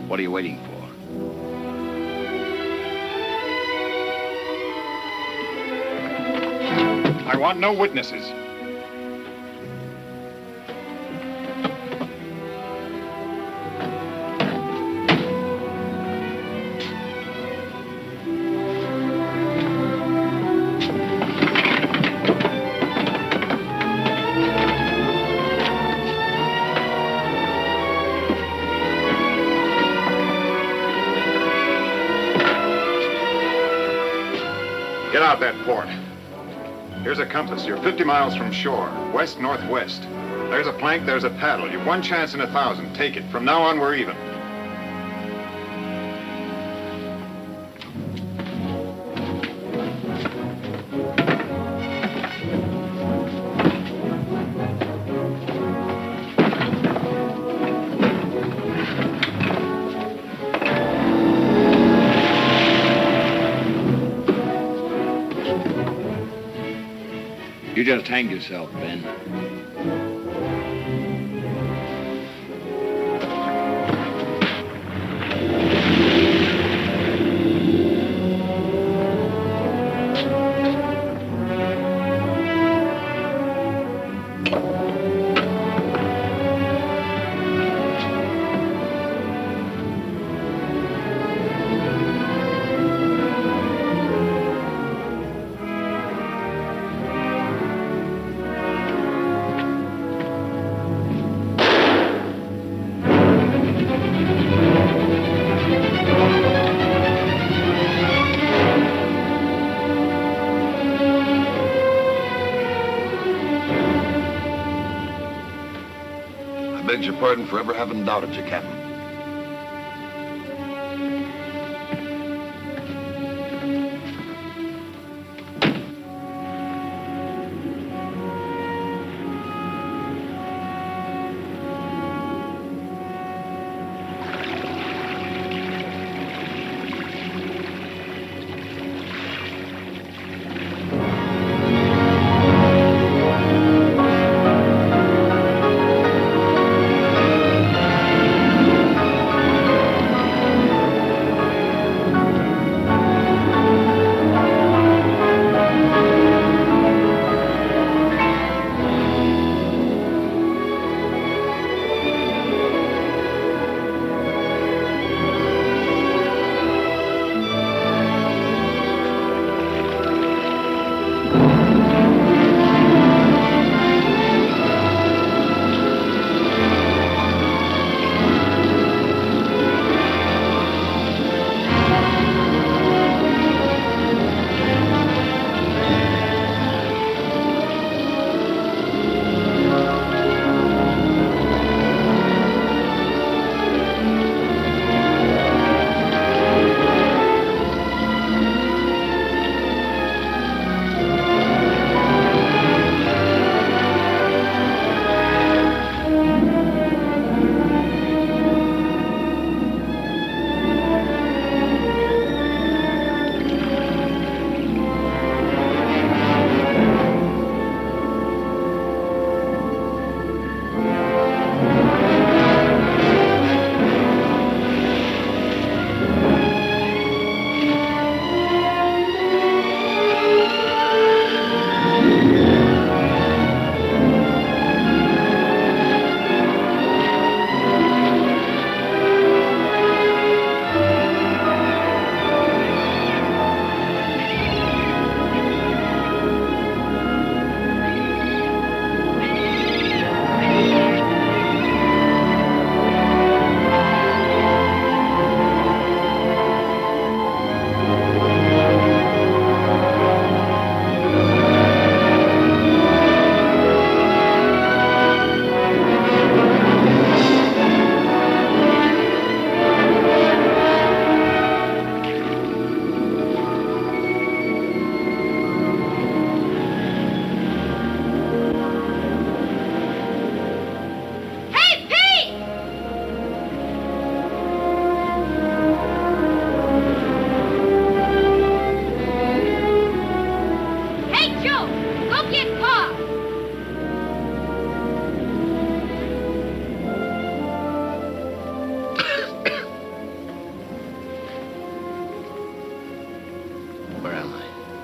What are you waiting for? I want no witnesses. Get out that port. Here's a compass. You're 50 miles from shore, west-northwest. There's a plank, there's a paddle. You've one chance in 1,000. Take it. From now on, we're even. You just hanged yourself, Ben. I beg your pardon for ever having doubted you, Captain.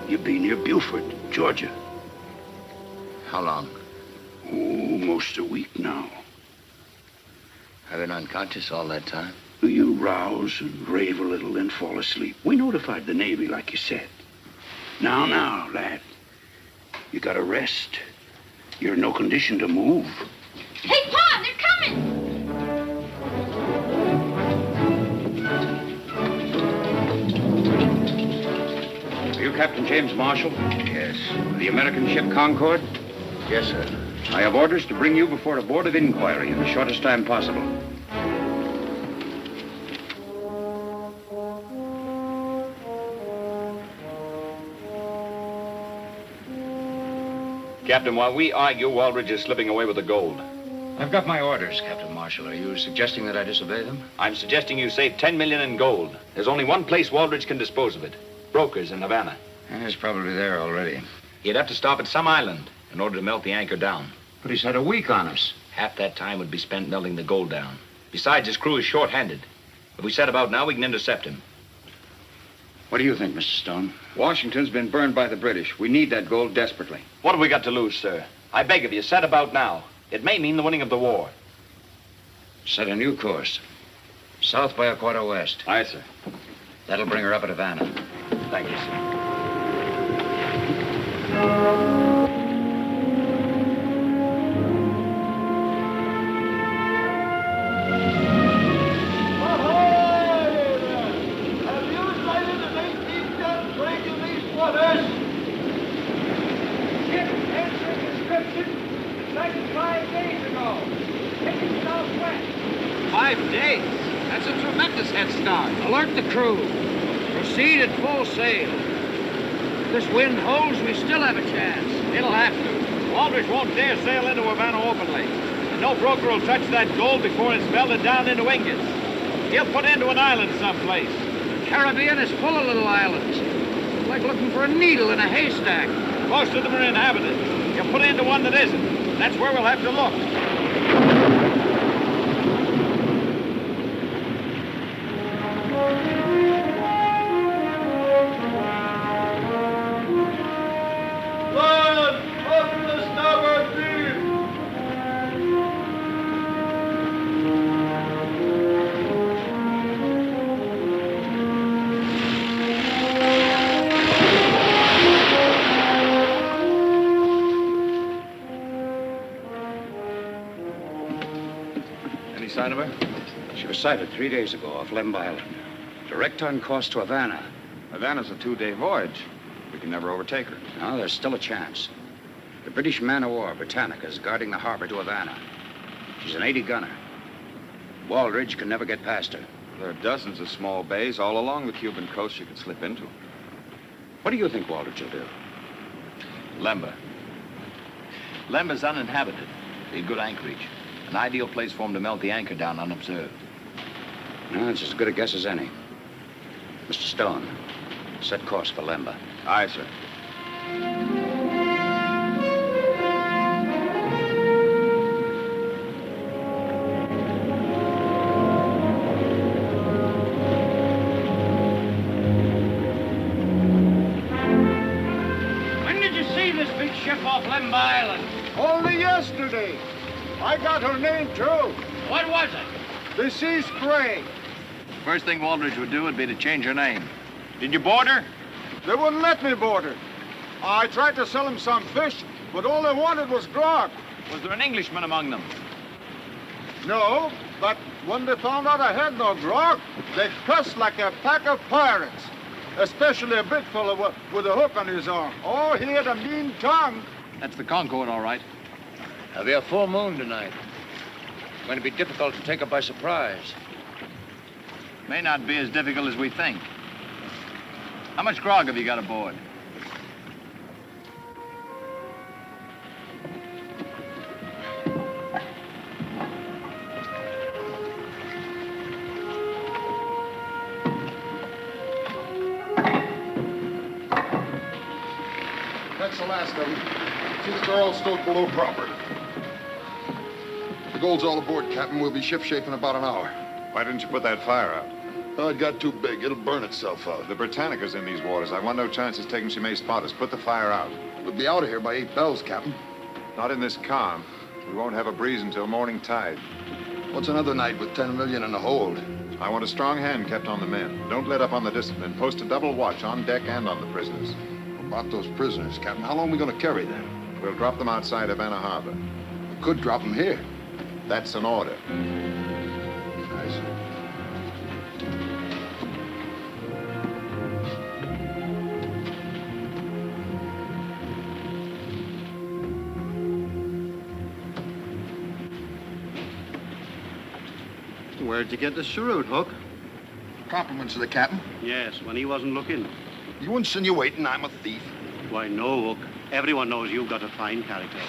You've been near Beaufort, Georgia. How long? Oh, most a week now. I've been unconscious all that time. You rouse and rave a little, then fall asleep. We notified the Navy, like you said. Now, lad. You gotta rest. You're in no condition to move. Hey, Pa, they're coming! Are you Captain James Marshall? Yes. The American ship Concord? Yes, sir. I have orders to bring you before a board of inquiry in the shortest time possible. Captain, while we argue, Waldridge is slipping away with the gold. I've got my orders, Captain Marshall. Are you suggesting that I disobey them? I'm suggesting you save $10 million in gold. There's only one place Waldridge can dispose of it. Brokers in Havana. He's probably there already. He'd have to stop at some island in order to melt the anchor down. But he's had a week on us. Half that time would be spent melting the gold down. Besides, his crew is short-handed. If we set about now, we can intercept him. What do you think, Mr. Stone? Washington's been burned by the British. We need that gold desperately. What have we got to lose, sir? I beg of you, set about now. It may mean the winning of the war. Set a new course. South by a quarter west. Aye, sir. That'll bring her up at Havana. Thank you, sir. Ship answering description. Sighted 5 days ago. Heading southwest. 5 days? That's a tremendous head start. Alert the crew. Proceed at full sail. If this wind holds, we still have a chance. It'll have to. Waldridge won't dare sail into Havana openly. And no broker will touch that gold before it's melted down into ingots. He'll put into an island someplace. The Caribbean is full of little islands. It's like looking for a needle in a haystack. Most of them are inhabited. He'll put into one that isn't. That's where we'll have to look. Sign of her? She was sighted 3 days ago off Lemb Island. Direct on course to Havana. Havana's a 2-day voyage. We can never overtake her. No, there's still a chance. The British man-of-war, Britannica, is guarding the harbor to Havana. She's an 80-gunner. Waldridge can never get past her. There are dozens of small bays all along the Cuban coast you could slip into. What do you think Waldridge will do? Lemba. Lemba's uninhabited. Be a good anchorage. An ideal place for him to melt the anchor down unobserved. No, it's as good a guess as any. Mr. Stone, set course for Lemba. Aye, sir. When did you see this big ship off Lemba Island? Only yesterday. I got her name, too. What was it? The Sea Spray. First thing Waldridge would do would be to change her name. Did you board her? They wouldn't let me board her. I tried to sell them some fish, but all they wanted was grog. Was there an Englishman among them? No, but when they found out I had no grog, they cussed like a pack of pirates. Especially a big fellow with a hook on his arm. Oh, he had a mean tongue. That's the Concord, all right. There'll be a full moon tonight. It's going to be difficult to take her by surprise. May not be as difficult as we think. How much grog have you got aboard? That's the last of them. Since they're all stowed below proper. The gold's all aboard, Captain. We'll be shipshape in about an hour. Why didn't you put that fire out? Oh, it got too big. It'll burn itself out. The Britannica's in these waters. I want no chances taking she may spot us. Put the fire out. We'll be out of here by 8 bells, Captain. Not in this calm. We won't have a breeze until morning tide. What's another night with 10 million in the hold? I want a strong hand kept on the men. Don't let up on the discipline. Post a double watch on deck and on the prisoners. About those prisoners, Captain, how long are we going to carry them? We'll drop them outside Havana Harbor. We could drop them here. That's an order. I see. Where'd you get the cheroot, Hook? Compliments to the captain. Yes, when he wasn't looking. You insinuating I'm a thief? Why, no, Hook. Everyone knows you've got a fine character.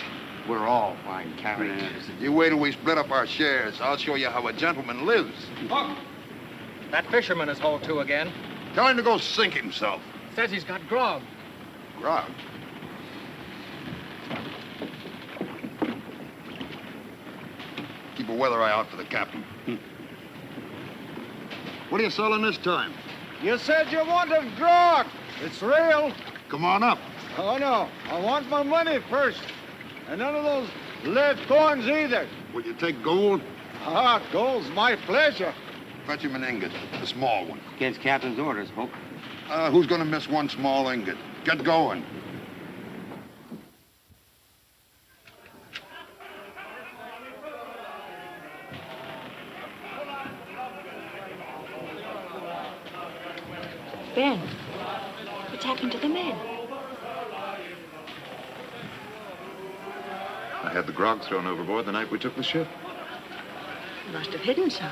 We're all fine characters. You wait till we split up our shares. I'll show you how a gentleman lives. Hook! That fisherman is hauled to again. Tell him to go sink himself. Says he's got grog. Grog? Keep a weather eye out for the captain. What are you selling this time? You said you wanted grog. It's real. Come on up. Oh, no. I want my money first. And none of those lead coins either. Will you take gold? Ah, gold's my pleasure. Fetch him an ingot, a small one. Against Captain's orders, Hook. Who's gonna miss one small ingot? Get going. Ben, what's happened to the men? I had the grog thrown overboard the night we took the ship. You must have hidden some.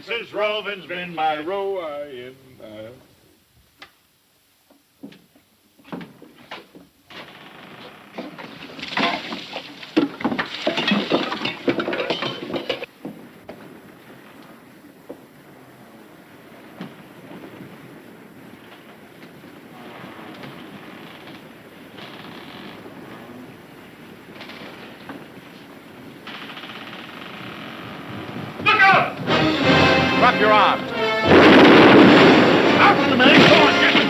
Since roving's been my ruin. Drop your arms. Out with the man. Go on, Captain.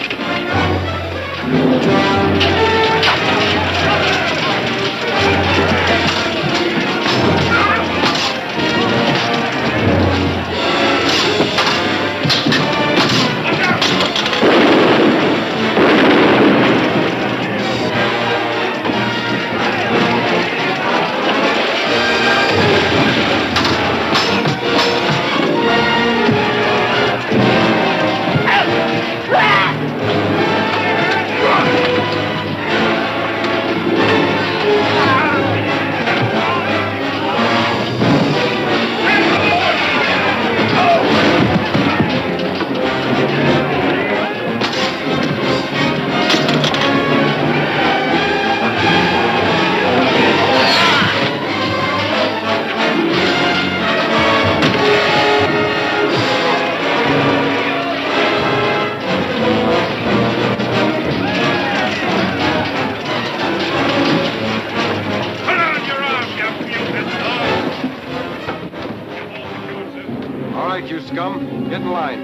You scum, get in line.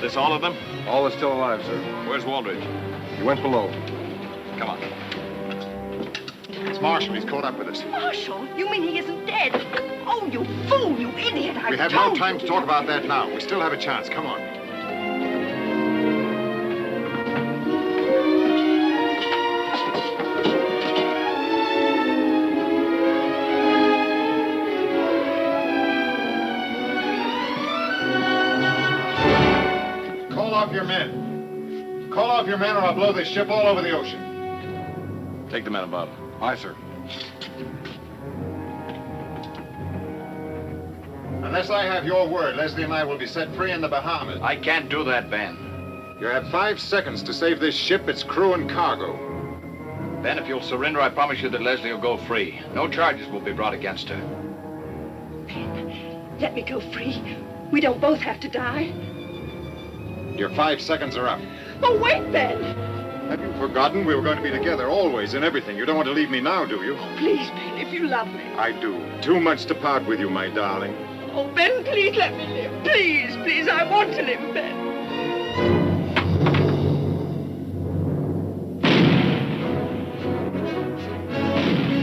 This all of them? All are still alive, sir. Where's Waldridge? He went below. Come on. It's Marshall. He's caught up with us. Marshall? You mean he isn't dead? Oh, you fool, you idiot. We have no time to talk about that now. We still have a chance. Come on. your men or I'll blow this ship all over the ocean. Take the men above. Aye, sir. Unless I have your word, Leslie and I will be set free in the Bahamas. I can't do that, Ben. You have 5 seconds to save this ship, its crew, and cargo. Ben, if you'll surrender, I promise you that Leslie will go free. No charges will be brought against her. Ben, let me go free. We don't both have to die. Your 5 seconds are up. Oh, wait, Ben. Have you forgotten we were going to be together always in everything? You don't want to leave me now, do you? Oh, please, Ben, if you love me. I do. Too much to part with you, my darling. Oh, Ben, please let me live. Please, please, I want to live, Ben.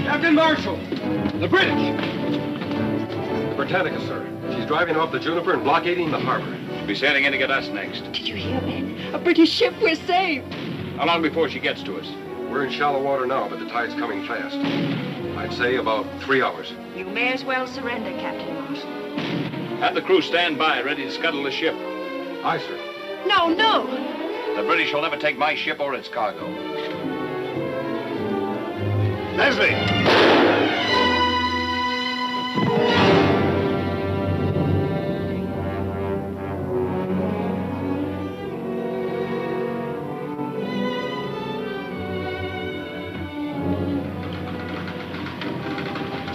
Captain Marshall, the British. The Britannica, sir. She's driving off the Juniper and blockading the harbor. She'll be sailing in to get us next. Did you hear, Ben? A British ship, we're saved. How long before she gets to us? We're in shallow water now, but the tide's coming fast. I'd say about 3 hours. You may as well surrender, Captain Marshall. Have the crew stand by, ready to scuttle the ship. Aye, sir. No, no. The British will never take my ship or its cargo. Leslie!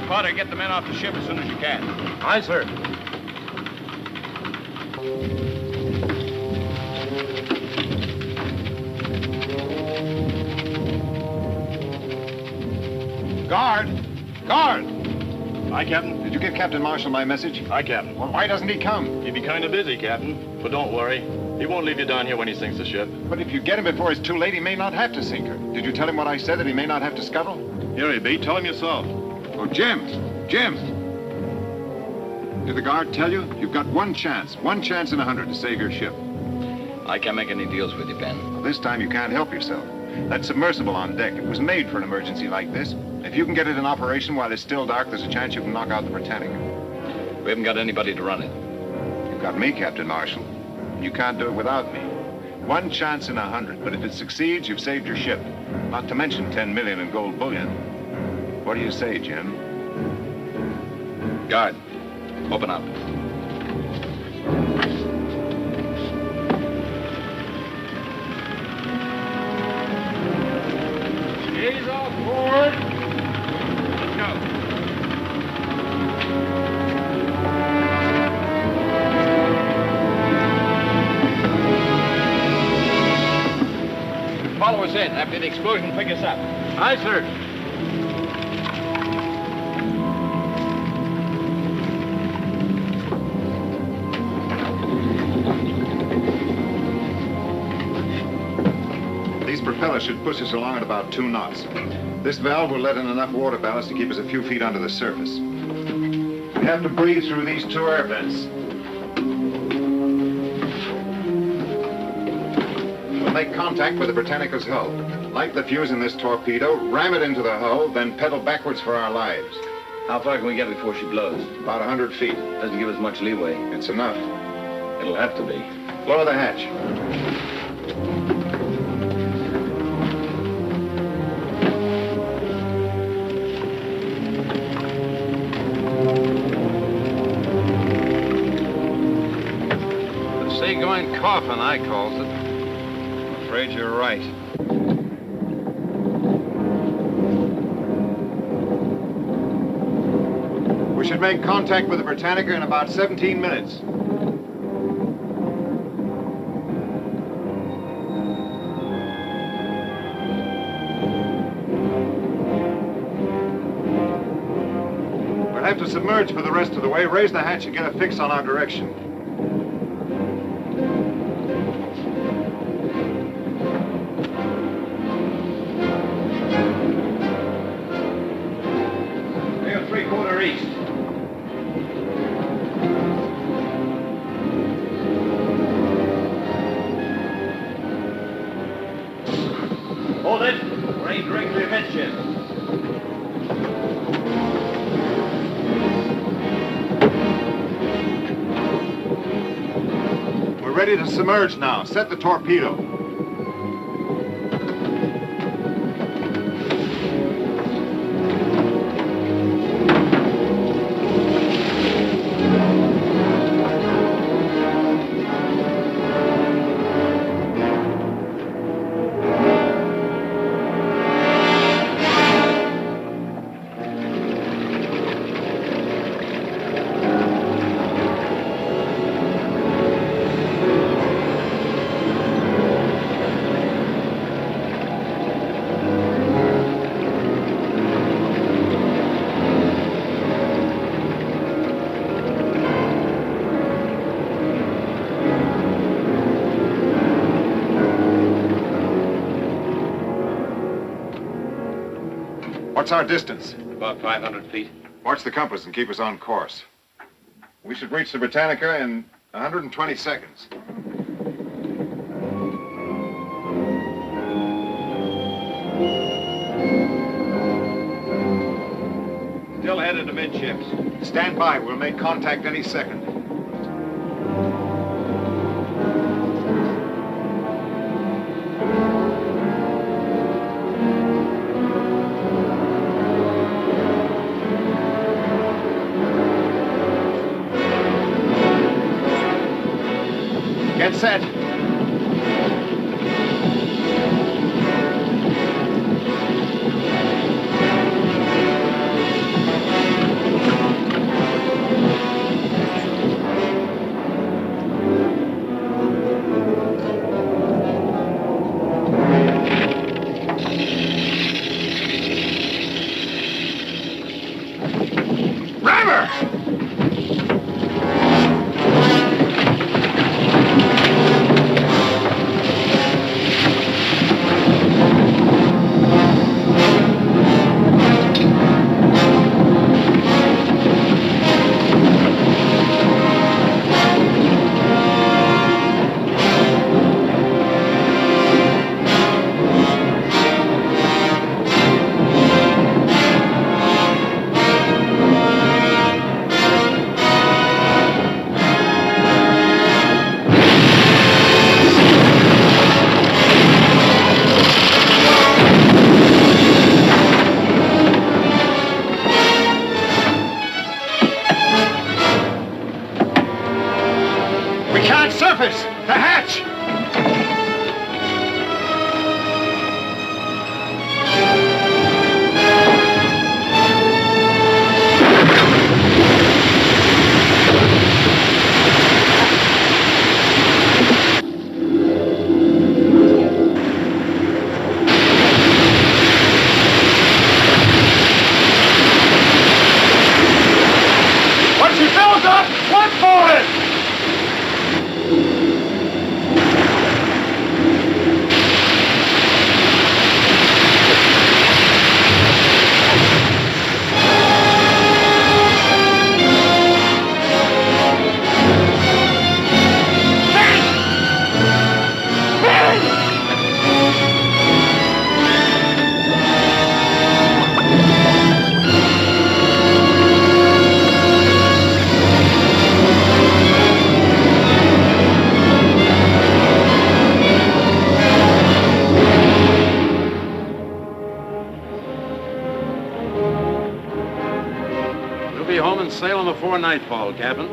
Potter, get the men off the ship as soon as you can. Aye, sir. Guard! Guard! Aye, Captain. Did you give Captain Marshall my message? Aye, Captain. Well, why doesn't he come? He'd be kind of busy, Captain. But don't worry. He won't leave you down here when he sinks the ship. But if you get him before it's too late, he may not have to sink her. Did you tell him what I said, that he may not have to scuttle? Here he be. Tell him yourself. Oh, Jim! Jim! Did the guard tell you? You've got one chance in 100 to save your ship. I can't make any deals with you, Ben. Well, this time you can't help yourself. That submersible on deck, it was made for an emergency like this. If you can get it in operation while it's still dark, there's a chance you can knock out the Britannica. We haven't got anybody to run it. You've got me, Captain Marshall. You can't do it without me. One chance in 100, but if it succeeds, you've saved your ship. Not to mention 10 million in gold bullion. What do you say, Jim? Guard, open up. Gaze off board. Go. Follow us in. After the explosion, pick us up. Aye, sir. These propellers should push us along at about 2 knots. This valve will let in enough water ballast to keep us a few feet under the surface. We have to breathe through these 2 air vents. We'll make contact with the Britannica's hull. Light the fuse in this torpedo, ram it into the hull, then pedal backwards for our lives. How far can we get before she blows? About 100 feet. Doesn't give us much leeway. It's enough. It'll have to be. Lower the hatch. Seagoing coffin, I calls it. I'm afraid you're right. We should make contact with the Britannica in about 17 minutes. We'll have to submerge for the rest of the way. Raise the hatch and get a fix on our direction. East. Hold it. Rain directly amidships. We're ready to submerge now. Set the torpedo. What's our distance? About 500 feet. Watch the compass and keep us on course. We should reach the Britannica in 120 seconds. Still headed amidships. Stand by. We'll make contact any second. Get set. Surface! The hatch! Once you filled up, one for it! Sailing before nightfall, Captain.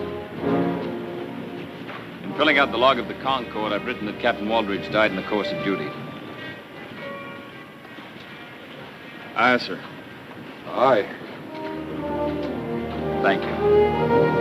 In filling out the log of the Concord, I've written that Captain Waldridge died in the course of duty. Aye, sir. Aye. Thank you.